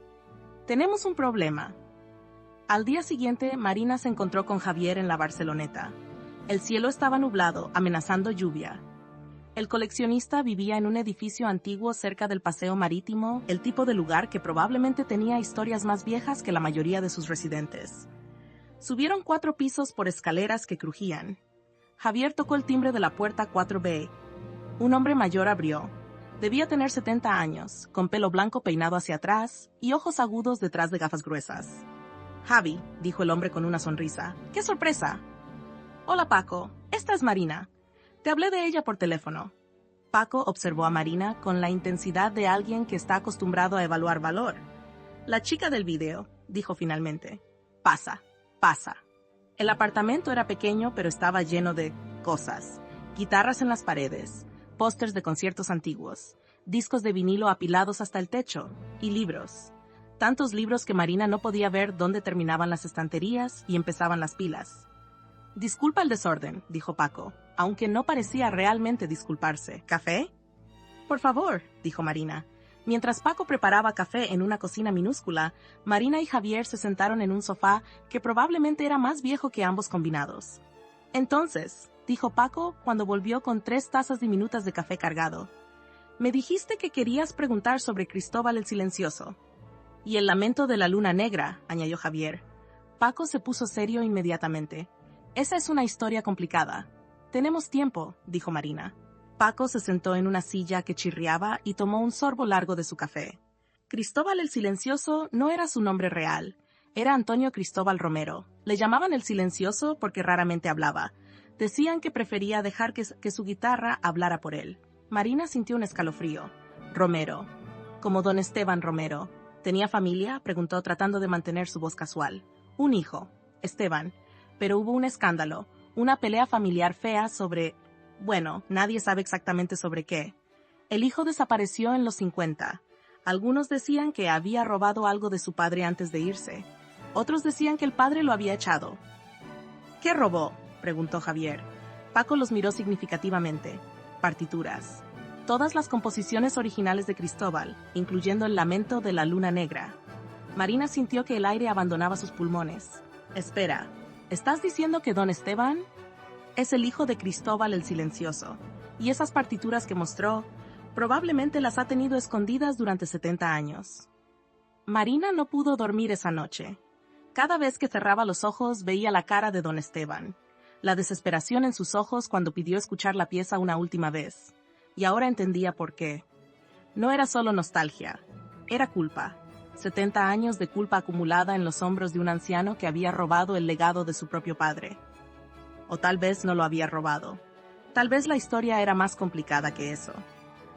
«Tenemos un problema». Al día siguiente, Marina se encontró con Javier en la Barceloneta. El cielo estaba nublado, amenazando lluvia. El coleccionista vivía en un edificio antiguo cerca del paseo marítimo, el tipo de lugar que probablemente tenía historias más viejas que la mayoría de sus residentes. Subieron 4 pisos por escaleras que crujían. Javier tocó el timbre de la puerta 4B. Un hombre mayor abrió. Debía tener 70 años, con pelo blanco peinado hacia atrás y ojos agudos detrás de gafas gruesas. «Javi», dijo el hombre con una sonrisa. «¡Qué sorpresa!» «Hola, Paco. Esta es Marina. Te hablé de ella por teléfono». Paco observó a Marina con la intensidad de alguien que está acostumbrado a evaluar valor. «La chica del video», dijo finalmente. «Pasa, pasa». El apartamento era pequeño, pero estaba lleno de cosas. Guitarras en las paredes, pósters de conciertos antiguos, discos de vinilo apilados hasta el techo, y libros. Tantos libros que Marina no podía ver dónde terminaban las estanterías y empezaban las pilas. «Disculpa el desorden», dijo Paco, aunque no parecía realmente disculparse. «¿Café?» «Por favor», dijo Marina. Mientras Paco preparaba café en una cocina minúscula, Marina y Javier se sentaron en un sofá que probablemente era más viejo que ambos combinados. «Entonces», dijo Paco cuando volvió con 3 tazas diminutas de café cargado, «me dijiste que querías preguntar sobre Cristóbal el Silencioso». «Y el lamento de la luna negra», añadió Javier. Paco se puso serio inmediatamente. «Esa es una historia complicada». «Tenemos tiempo», dijo Marina. Paco se sentó en una silla que chirriaba y tomó un sorbo largo de su café. Cristóbal el Silencioso no era su nombre real. Era Antonio Cristóbal Romero. Le llamaban el Silencioso porque raramente hablaba. Decían que prefería dejar que su guitarra hablara por él. Marina sintió un escalofrío. Romero. Como don Esteban Romero. ¿Tenía familia?, preguntó tratando de mantener su voz casual. Un hijo, Esteban. Pero hubo un escándalo, una pelea familiar fea sobre Bueno, nadie sabe exactamente sobre qué. El hijo desapareció en los 50. Algunos decían que había robado algo de su padre antes de irse. Otros decían que el padre lo había echado. ¿Qué robó?, preguntó Javier. Paco los miró significativamente. Partituras. Todas las composiciones originales de Cristóbal, incluyendo el lamento de la luna negra. Marina sintió que el aire abandonaba sus pulmones. Espera, ¿estás diciendo que don Esteban es el hijo de Cristóbal el Silencioso? Y esas partituras que mostró, probablemente las ha tenido escondidas durante 70 años. Marina no pudo dormir esa noche. Cada vez que cerraba los ojos veía la cara de don Esteban, la desesperación en sus ojos cuando pidió escuchar la pieza una última vez. Y ahora entendía por qué. No era solo nostalgia, era culpa. 70 años de culpa acumulada en los hombros de un anciano que había robado el legado de su propio padre. O tal vez no lo había robado. Tal vez la historia era más complicada que eso.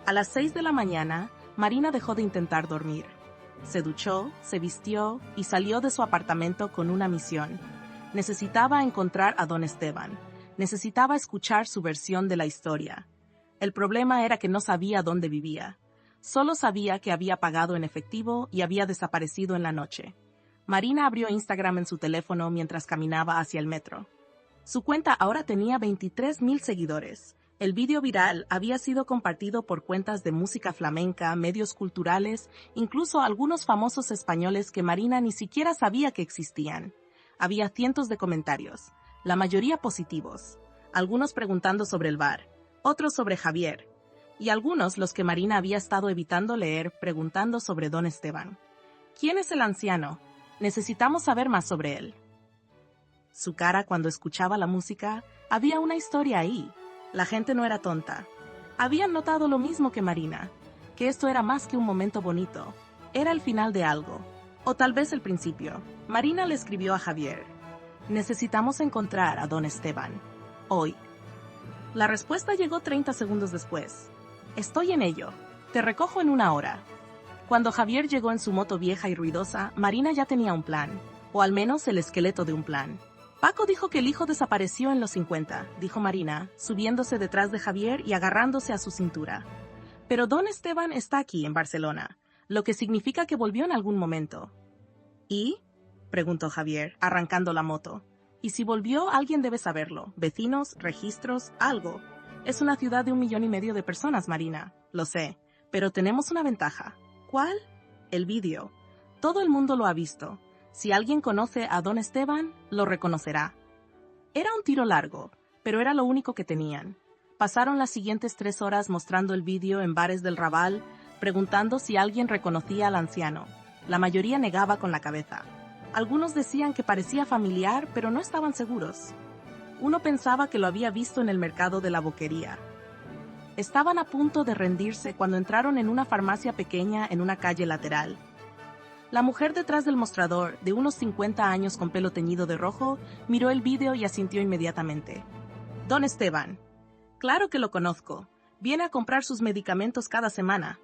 A las 6 de la mañana, Marina dejó de intentar dormir. Se duchó, se vistió y salió de su apartamento con una misión. Necesitaba encontrar a don Esteban. Necesitaba escuchar su versión de la historia. El problema era que no sabía dónde vivía. Solo sabía que había pagado en efectivo y había desaparecido en la noche. Marina abrió Instagram en su teléfono mientras caminaba hacia el metro. Su cuenta ahora tenía 23,000 seguidores. El vídeo viral había sido compartido por cuentas de música flamenca, medios culturales, incluso algunos famosos españoles que Marina ni siquiera sabía que existían. Había cientos de comentarios, la mayoría positivos, algunos preguntando sobre el bar, otros sobre Javier, y algunos los que Marina había estado evitando leer preguntando sobre don Esteban. ¿Quién es el anciano? Necesitamos saber más sobre él. Su cara cuando escuchaba la música, había una historia ahí. La gente no era tonta. Habían notado lo mismo que Marina, que esto era más que un momento bonito. Era el final de algo, o tal vez el principio. Marina le escribió a Javier: necesitamos encontrar a don Esteban. Hoy. La respuesta llegó 30 segundos después. Estoy en ello. Te recojo en 1 hora. Cuando Javier llegó en su moto vieja y ruidosa, Marina ya tenía un plan, o al menos el esqueleto de un plan. Paco dijo que el hijo desapareció en los 50, dijo Marina, subiéndose detrás de Javier y agarrándose a su cintura. Pero don Esteban está aquí en Barcelona, lo que significa que volvió en algún momento. ¿Y?, preguntó Javier, arrancando la moto. Y si volvió, alguien debe saberlo. Vecinos, registros, algo. Es una ciudad de 1,5 millones de personas, Marina. Lo sé, pero tenemos una ventaja. ¿Cuál? El vídeo. Todo el mundo lo ha visto. Si alguien conoce a don Esteban, lo reconocerá. Era un tiro largo, pero era lo único que tenían. Pasaron las siguientes 3 horas mostrando el vídeo en bares del Raval, preguntando si alguien reconocía al anciano. La mayoría negaba con la cabeza. Algunos decían que parecía familiar, pero no estaban seguros. Uno pensaba que lo había visto en el mercado de la Boquería. Estaban a punto de rendirse cuando entraron en una farmacia pequeña en una calle lateral. La mujer detrás del mostrador, de unos 50 años con pelo teñido de rojo, miró el vídeo y asintió inmediatamente. Don Esteban. Claro que lo conozco. Viene a comprar sus medicamentos cada semana.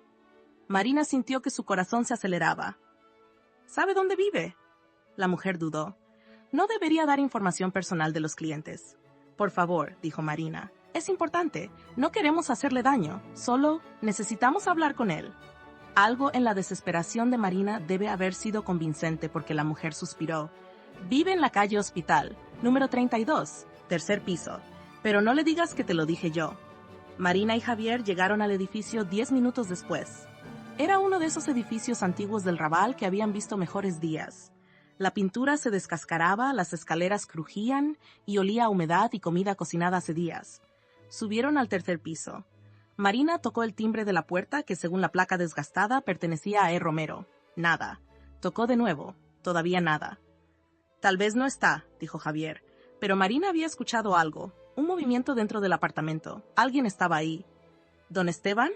Marina sintió que su corazón se aceleraba. ¿Sabe dónde vive? La mujer dudó. No debería dar información personal de los clientes. Por favor, dijo Marina. Es importante. No queremos hacerle daño. Solo necesitamos hablar con él. Algo en la desesperación de Marina debe haber sido convincente porque la mujer suspiró. Vive en la calle Hospital, número 32, 3er piso. Pero no le digas que te lo dije yo. Marina y Javier llegaron al edificio 10 minutos después. Era uno de esos edificios antiguos del Raval que habían visto mejores días. La pintura se descascaraba, las escaleras crujían y olía a humedad y comida cocinada hace días. Subieron al 3er piso. Marina tocó el timbre de la puerta que, según la placa desgastada, pertenecía a E. Romero. Nada. Tocó de nuevo. Todavía nada. Tal vez no está, dijo Javier. Pero Marina había escuchado algo. Un movimiento dentro del apartamento. Alguien estaba ahí. ¿Don Esteban?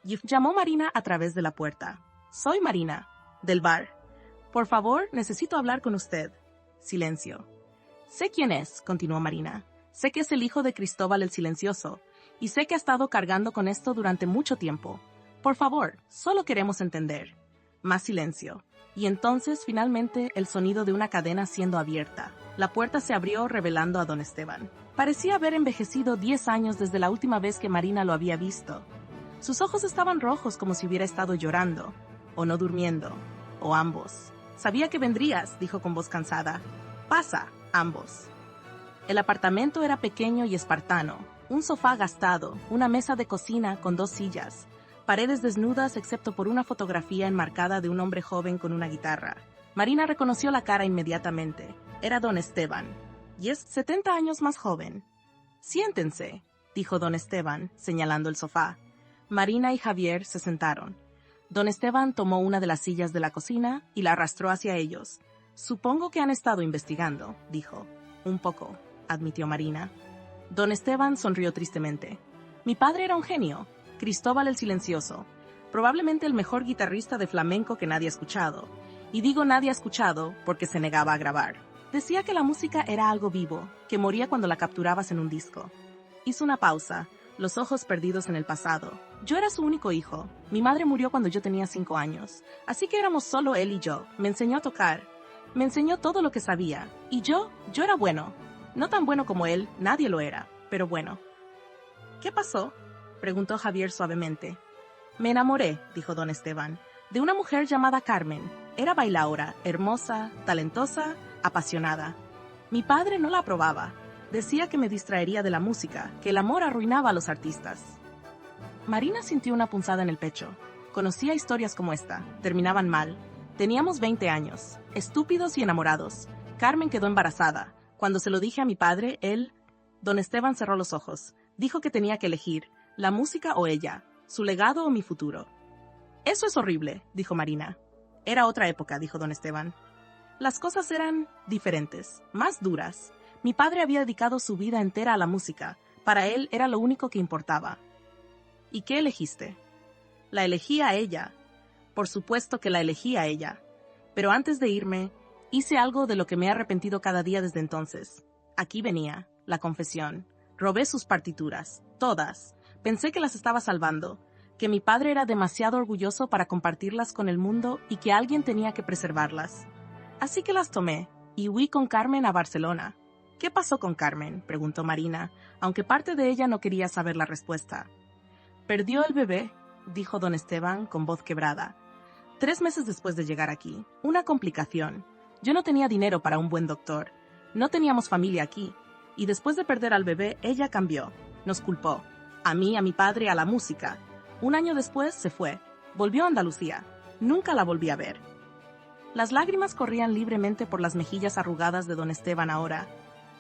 Llamó Marina a través de la puerta. Soy Marina, del bar. Por favor, necesito hablar con usted. Silencio. Sé quién es, continuó Marina. Sé que es el hijo de Cristóbal el Silencioso. Y sé que ha estado cargando con esto durante mucho tiempo. Por favor, solo queremos entender. Más silencio. Y entonces, finalmente, el sonido de una cadena siendo abierta. La puerta se abrió revelando a don Esteban. Parecía haber envejecido 10 años desde la última vez que Marina lo había visto. Sus ojos estaban rojos como si hubiera estado llorando, o no durmiendo, o ambos. Sabía que vendrías, dijo con voz cansada. Pasa, ambos. El apartamento era pequeño y espartano. Un sofá gastado, una mesa de cocina con 2 sillas, paredes desnudas excepto por una fotografía enmarcada de un hombre joven con una guitarra. Marina reconoció la cara inmediatamente. Era don Esteban, y es 70 años más joven. Siéntense, dijo don Esteban, señalando el sofá. Marina y Javier se sentaron. Don Esteban tomó una de las sillas de la cocina y la arrastró hacia ellos. Supongo que han estado investigando, dijo. Un poco, admitió Marina. Don Esteban sonrió tristemente. Mi padre era un genio, Cristóbal el Silencioso, probablemente el mejor guitarrista de flamenco que nadie ha escuchado. Y digo nadie ha escuchado porque se negaba a grabar. Decía que la música era algo vivo, que moría cuando la capturabas en un disco. Hizo una pausa, los ojos perdidos en el pasado. Yo era su único hijo. Mi madre murió cuando yo tenía 5 años, así que éramos solo él y yo. Me enseñó a tocar. Me enseñó todo lo que sabía. Y yo era bueno. No tan bueno como él, nadie lo era, pero bueno. ¿Qué pasó?, preguntó Javier suavemente. Me enamoré, dijo don Esteban, de una mujer llamada Carmen. Era bailaora, hermosa, talentosa, apasionada. Mi padre no la aprobaba. Decía que me distraería de la música, que el amor arruinaba a los artistas. Marina sintió una punzada en el pecho. Conocía historias como esta. Terminaban mal. Teníamos 20 años, estúpidos y enamorados. Carmen quedó embarazada. Cuando se lo dije a mi padre, él... Don Esteban cerró los ojos. Dijo que tenía que elegir, la música o ella, su legado o mi futuro. Eso es horrible, dijo Marina. Era otra época, dijo don Esteban. Las cosas eran diferentes, más duras. Mi padre había dedicado su vida entera a la música. Para él era lo único que importaba. ¿Y qué elegiste? La elegí a ella. Por supuesto que la elegí a ella. Pero antes de irme, hice algo de lo que me he arrepentido cada día desde entonces. Aquí venía, la confesión. Robé sus partituras, todas. Pensé que las estaba salvando, que mi padre era demasiado orgulloso para compartirlas con el mundo y que alguien tenía que preservarlas. Así que las tomé, y huí con Carmen a Barcelona. ¿Qué pasó con Carmen?, preguntó Marina, aunque parte de ella no quería saber la respuesta. Perdió el bebé, dijo don Esteban con voz quebrada. 3 meses después de llegar aquí, una complicación. Yo no tenía dinero para un buen doctor. No teníamos familia aquí. Y después de perder al bebé, ella cambió. Nos culpó. A mí, a mi padre, a la música. 1 año después se fue. Volvió a Andalucía. Nunca la volví a ver. Las lágrimas corrían libremente por las mejillas arrugadas de don Esteban ahora.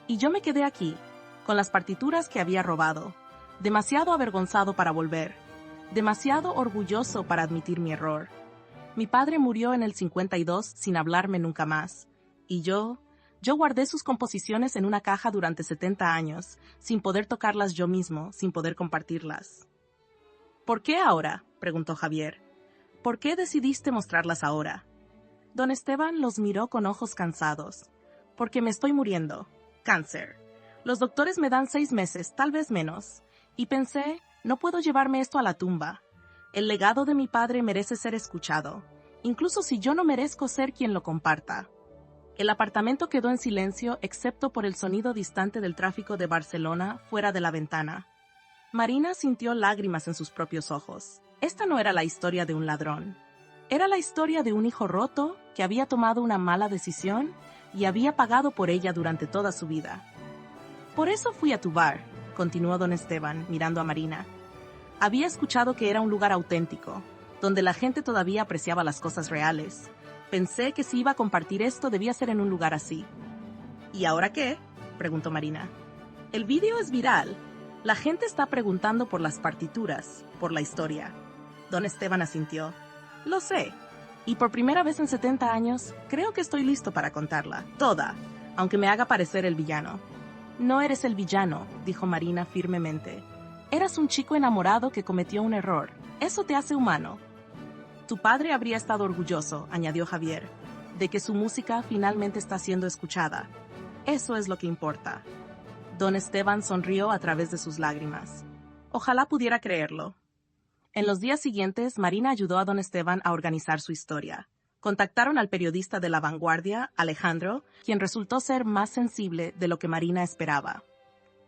Y yo me quedé aquí, con las partituras que había robado. Demasiado avergonzado para volver. Demasiado orgulloso para admitir mi error. Mi padre murió en el 52 sin hablarme nunca más. Y yo guardé sus composiciones en una caja durante 70 años, sin poder tocarlas yo mismo, sin poder compartirlas. ¿Por qué ahora?, preguntó Javier. ¿Por qué decidiste mostrarlas ahora? Don Esteban los miró con ojos cansados. Porque me estoy muriendo. Cáncer. Los doctores me dan 6 meses, tal vez menos. Y pensé, no puedo llevarme esto a la tumba. El legado de mi padre merece ser escuchado, incluso si yo no merezco ser quien lo comparta. El apartamento quedó en silencio excepto por el sonido distante del tráfico de Barcelona fuera de la ventana. Marina sintió lágrimas en sus propios ojos. Esta no era la historia de un ladrón. Era la historia de un hijo roto que había tomado una mala decisión y había pagado por ella durante toda su vida. Por eso fui a tu bar, continuó don Esteban, mirando a Marina. Había escuchado que era un lugar auténtico, donde la gente todavía apreciaba las cosas reales. Pensé que si iba a compartir esto debía ser en un lugar así. ¿Y ahora qué?, preguntó Marina. El vídeo es viral. La gente está preguntando por las partituras, por la historia. Don Esteban asintió. Lo sé. Y por primera vez en 70 años, creo que estoy listo para contarla, toda, aunque me haga parecer el villano. No eres el villano, dijo Marina firmemente. Eras un chico enamorado que cometió un error. Eso te hace humano. Tu padre habría estado orgulloso, añadió Javier, de que su música finalmente está siendo escuchada. Eso es lo que importa. Don Esteban sonrió a través de sus lágrimas. Ojalá pudiera creerlo. En los días siguientes, Marina ayudó a don Esteban a organizar su historia. Contactaron al periodista de La Vanguardia, Alejandro, quien resultó ser más sensible de lo que Marina esperaba.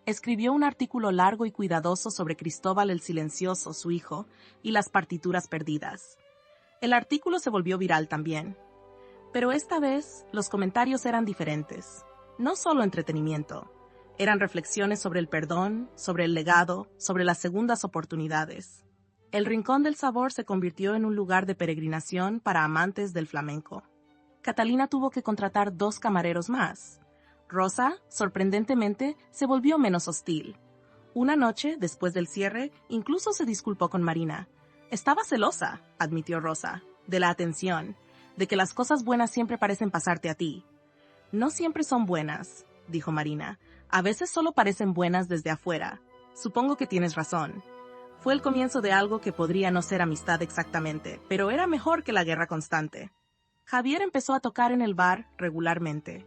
Escribió un artículo largo y cuidadoso sobre Cristóbal el Silencioso, su hijo, y las partituras perdidas. El artículo se volvió viral también. Pero esta vez, los comentarios eran diferentes. No solo entretenimiento. Eran reflexiones sobre el perdón, sobre el legado, sobre las segundas oportunidades. El Rincón del Sabor se convirtió en un lugar de peregrinación para amantes del flamenco. Catalina tuvo que contratar 2 camareros más. Rosa, sorprendentemente, se volvió menos hostil. Una noche, después del cierre, incluso se disculpó con Marina. Estaba celosa, admitió Rosa, de la atención, de que las cosas buenas siempre parecen pasarte a ti. No siempre son buenas, dijo Marina. A veces solo parecen buenas desde afuera. Supongo que tienes razón. Fue el comienzo de algo que podría no ser amistad exactamente, pero era mejor que la guerra constante. Javier empezó a tocar en el bar regularmente.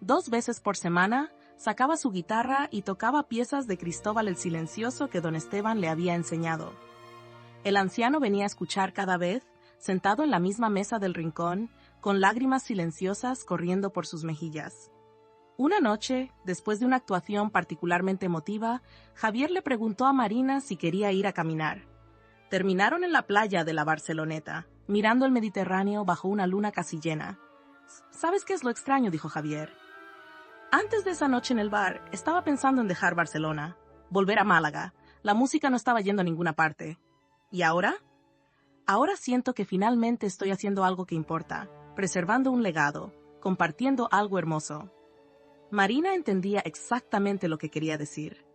2 veces por semana, sacaba su guitarra y tocaba piezas de Cristóbal el Silencioso que don Esteban le había enseñado. El anciano venía a escuchar cada vez, sentado en la misma mesa del rincón, con lágrimas silenciosas corriendo por sus mejillas. Una noche, después de una actuación particularmente emotiva, Javier le preguntó a Marina si quería ir a caminar. Terminaron en la playa de la Barceloneta, mirando el Mediterráneo bajo una luna casi llena. ¿Sabes qué es lo extraño?, dijo Javier. Antes de esa noche en el bar, estaba pensando en dejar Barcelona, volver a Málaga. La música no estaba yendo a ninguna parte. ¿Y ahora? Ahora siento que finalmente estoy haciendo algo que importa, preservando un legado, compartiendo algo hermoso. Marina entendía exactamente lo que quería decir.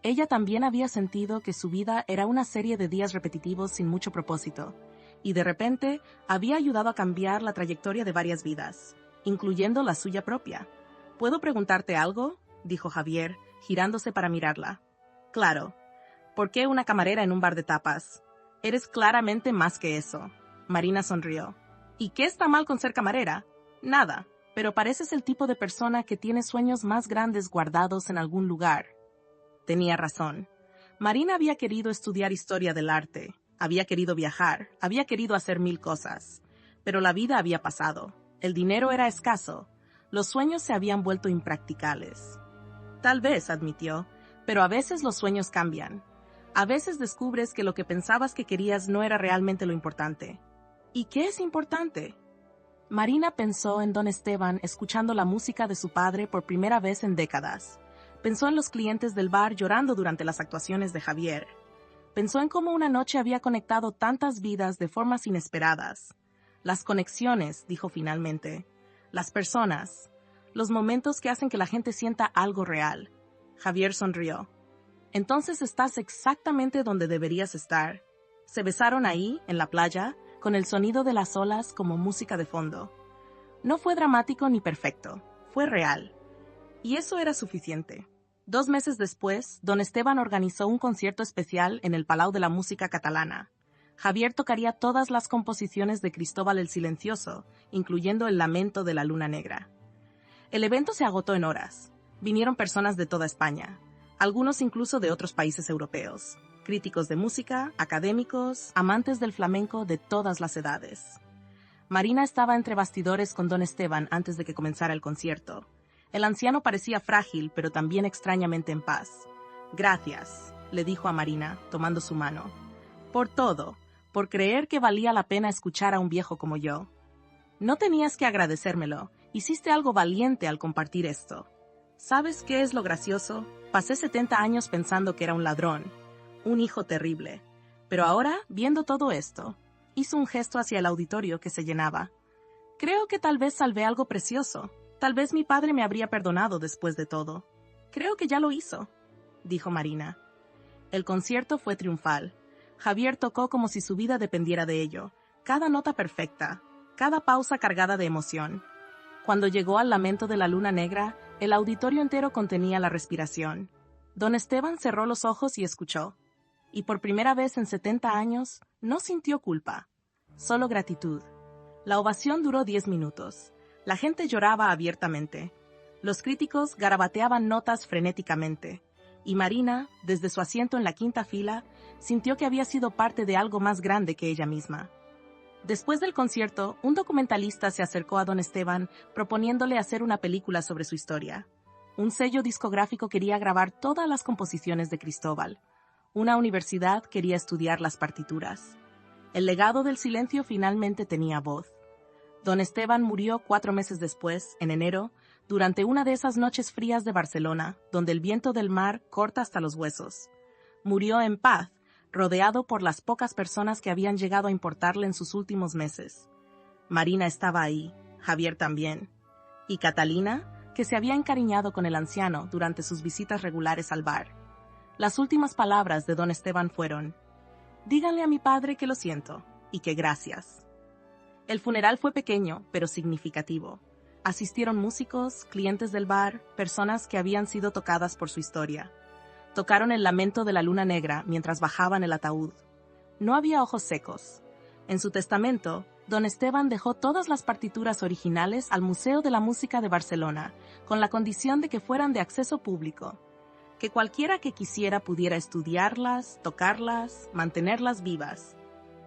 Ella también había sentido que su vida era una serie de días repetitivos sin mucho propósito, y de repente había ayudado a cambiar la trayectoria de varias vidas, incluyendo la suya propia. ¿Puedo preguntarte algo?, dijo Javier, girándose para mirarla. Claro. ¿Por qué una camarera en un bar de tapas? Eres claramente más que eso. Marina sonrió. ¿Y qué está mal con ser camarera? Nada, pero pareces el tipo de persona que tiene sueños más grandes guardados en algún lugar. Tenía razón. Marina había querido estudiar historia del arte, había querido viajar, había querido hacer 1000 cosas. Pero la vida había pasado. El dinero era escaso. Los sueños se habían vuelto impracticables. Tal vez, admitió, pero a veces los sueños cambian. A veces descubres que lo que pensabas que querías no era realmente lo importante. ¿Y qué es importante? Marina pensó en don Esteban escuchando la música de su padre por primera vez en décadas. Pensó en los clientes del bar llorando durante las actuaciones de Javier. Pensó en cómo una noche había conectado tantas vidas de formas inesperadas. Las conexiones, dijo finalmente. Las personas. Los momentos que hacen que la gente sienta algo real. Javier sonrió. Entonces estás exactamente donde deberías estar. Se besaron ahí, en la playa, con el sonido de las olas como música de fondo. No fue dramático ni perfecto, fue real. Y eso era suficiente. 2 meses después, don Esteban organizó un concierto especial en el Palau de la Música Catalana. Javier tocaría todas las composiciones de Cristóbal el Silencioso, incluyendo el Lamento de la Luna Negra. El evento se agotó en horas. Vinieron personas de toda España, algunos incluso de otros países europeos. Críticos de música, académicos, amantes del flamenco de todas las edades. Marina estaba entre bastidores con don Esteban antes de que comenzara el concierto. El anciano parecía frágil, pero también extrañamente en paz. Gracias, le dijo a Marina, tomando su mano. Por todo, por creer que valía la pena escuchar a un viejo como yo. No tenías que agradecérmelo, hiciste algo valiente al compartir esto. ¿Sabes qué es lo gracioso? Pasé 70 años pensando que era un ladrón. Un hijo terrible. Pero ahora, viendo todo esto, hizo un gesto hacia el auditorio que se llenaba. Creo que tal vez salvé algo precioso. Tal vez mi padre me habría perdonado después de todo. Creo que ya lo hizo, dijo Marina. El concierto fue triunfal. Javier tocó como si su vida dependiera de ello. Cada nota perfecta, cada pausa cargada de emoción. Cuando llegó al Lamento de la Luna Negra, el auditorio entero contenía la respiración. Don Esteban cerró los ojos y escuchó. Y por primera vez en 70 años, no sintió culpa, solo gratitud. La ovación duró 10 minutos. La gente lloraba abiertamente. Los críticos garabateaban notas frenéticamente. y Marina, desde su asiento en la quinta fila, sintió que había sido parte de algo más grande que ella misma. Después del concierto, un documentalista se acercó a don Esteban proponiéndole hacer una película sobre su historia. Un sello discográfico quería grabar todas las composiciones de Cristóbal. Una universidad quería estudiar las partituras. El legado del silencio finalmente tenía voz. Don Esteban murió 4 meses después, en enero, durante una de esas noches frías de Barcelona, donde el viento del mar corta hasta los huesos. Murió en paz, rodeado por las pocas personas que habían llegado a importarle en sus últimos meses. Marina estaba ahí, Javier también. Y Catalina, que se había encariñado con el anciano durante sus visitas regulares al bar. Las últimas palabras de don Esteban fueron: «Díganle a mi padre que lo siento, y que gracias». El funeral fue pequeño, pero significativo. Asistieron músicos, clientes del bar, personas que habían sido tocadas por su historia. Tocaron el lamento de la luna negra mientras bajaban el ataúd. No había ojos secos. En su testamento, don Esteban dejó todas las partituras originales al Museo de la Música de Barcelona, con la condición de que fueran de acceso público, que cualquiera que quisiera pudiera estudiarlas, tocarlas, mantenerlas vivas.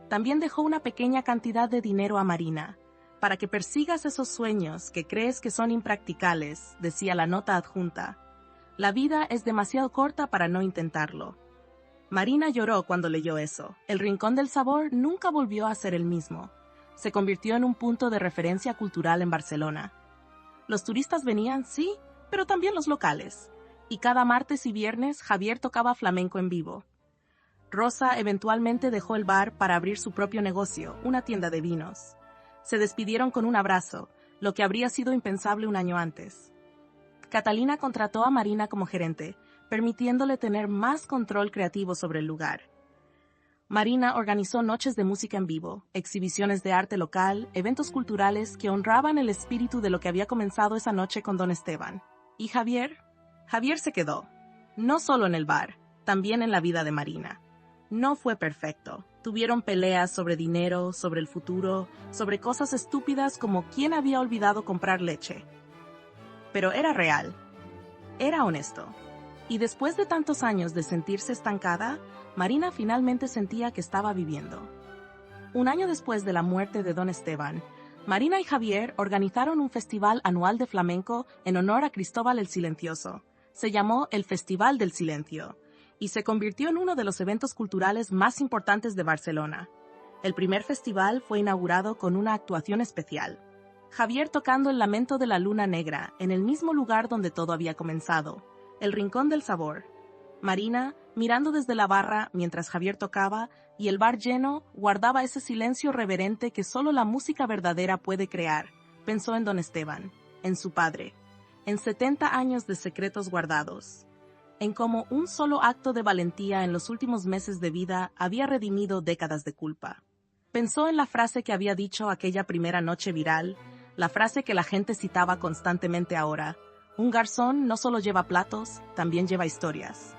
También dejó una pequeña cantidad de dinero a Marina, para que persigas esos sueños que crees que son impracticables, decía la nota adjunta. La vida es demasiado corta para no intentarlo. Marina lloró cuando leyó eso. El Rincón del Sabor nunca volvió a ser el mismo. Se convirtió en un punto de referencia cultural en Barcelona. Los turistas venían, sí, pero también los locales. Y cada martes y viernes Javier tocaba flamenco en vivo. Rosa eventualmente dejó el bar para abrir su propio negocio, una tienda de vinos. Se despidieron con un abrazo, lo que habría sido impensable un año antes. Catalina contrató a Marina como gerente, permitiéndole tener más control creativo sobre el lugar. Marina organizó noches de música en vivo, exhibiciones de arte local, eventos culturales que honraban el espíritu de lo que había comenzado esa noche con don Esteban. ¿Y Javier? Javier se quedó, no solo en el bar, también en la vida de Marina. No fue perfecto. Tuvieron peleas sobre dinero, sobre el futuro, sobre cosas estúpidas como quién había olvidado comprar leche. Pero era real. Era honesto. Y después de tantos años de sentirse estancada, Marina finalmente sentía que estaba viviendo. Un año después de la muerte de don Esteban, Marina y Javier organizaron un festival anual de flamenco en honor a Cristóbal el Silencioso. Se llamó el Festival del Silencio y se convirtió en uno de los eventos culturales más importantes de Barcelona. El primer festival fue inaugurado con una actuación especial. Javier tocando el lamento de la luna negra, en el mismo lugar donde todo había comenzado, el Rincón del Sabor. Marina, mirando desde la barra mientras Javier tocaba, y el bar lleno, guardaba ese silencio reverente que solo la música verdadera puede crear. Pensó en don Esteban, en su padre, en 70 años de secretos guardados, en cómo un solo acto de valentía en los últimos meses de vida había redimido décadas de culpa. Pensó en la frase que había dicho aquella primera noche viral, la frase que la gente citaba constantemente ahora: un garzón no solo lleva platos, también lleva historias.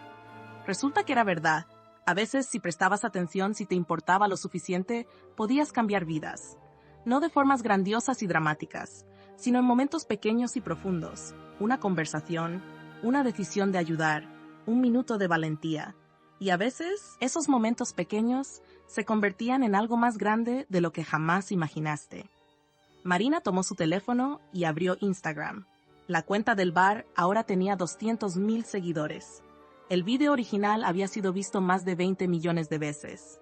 Resulta que era verdad. A veces, si prestabas atención, si te importaba lo suficiente, podías cambiar vidas. No de formas grandiosas y dramáticas, sino en momentos pequeños y profundos. Una conversación, una decisión de ayudar, un minuto de valentía. Y a veces, esos momentos pequeños se convertían en algo más grande de lo que jamás imaginaste. Marina tomó su teléfono y abrió Instagram. La cuenta del bar ahora tenía 200,000 seguidores. El video original había sido visto más de 20 millones de veces.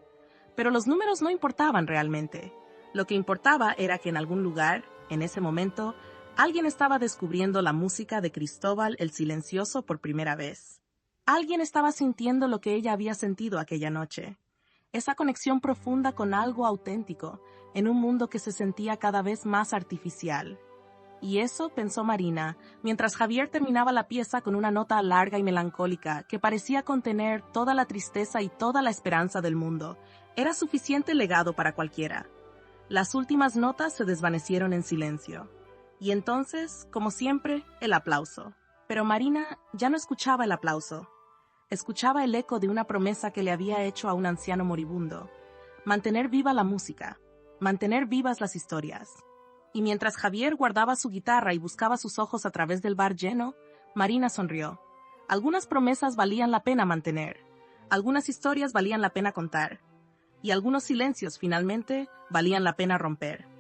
Pero los números no importaban realmente. Lo que importaba era que en algún lugar, en ese momento, alguien estaba descubriendo la música de Cristóbal el Silencioso por primera vez. Alguien estaba sintiendo lo que ella había sentido aquella noche. Esa conexión profunda con algo auténtico, en un mundo que se sentía cada vez más artificial. Y eso, pensó Marina, mientras Javier terminaba la pieza con una nota larga y melancólica que parecía contener toda la tristeza y toda la esperanza del mundo. Era suficiente legado para cualquiera. Las últimas notas se desvanecieron en silencio. Y entonces, como siempre, el aplauso. Pero Marina ya no escuchaba el aplauso. Escuchaba el eco de una promesa que le había hecho a un anciano moribundo. Mantener viva la música, mantener vivas las historias. Y mientras Javier guardaba su guitarra y buscaba sus ojos a través del bar lleno, Marina sonrió. Algunas promesas valían la pena mantener, algunas historias valían la pena contar, y algunos silencios finalmente valían la pena romper.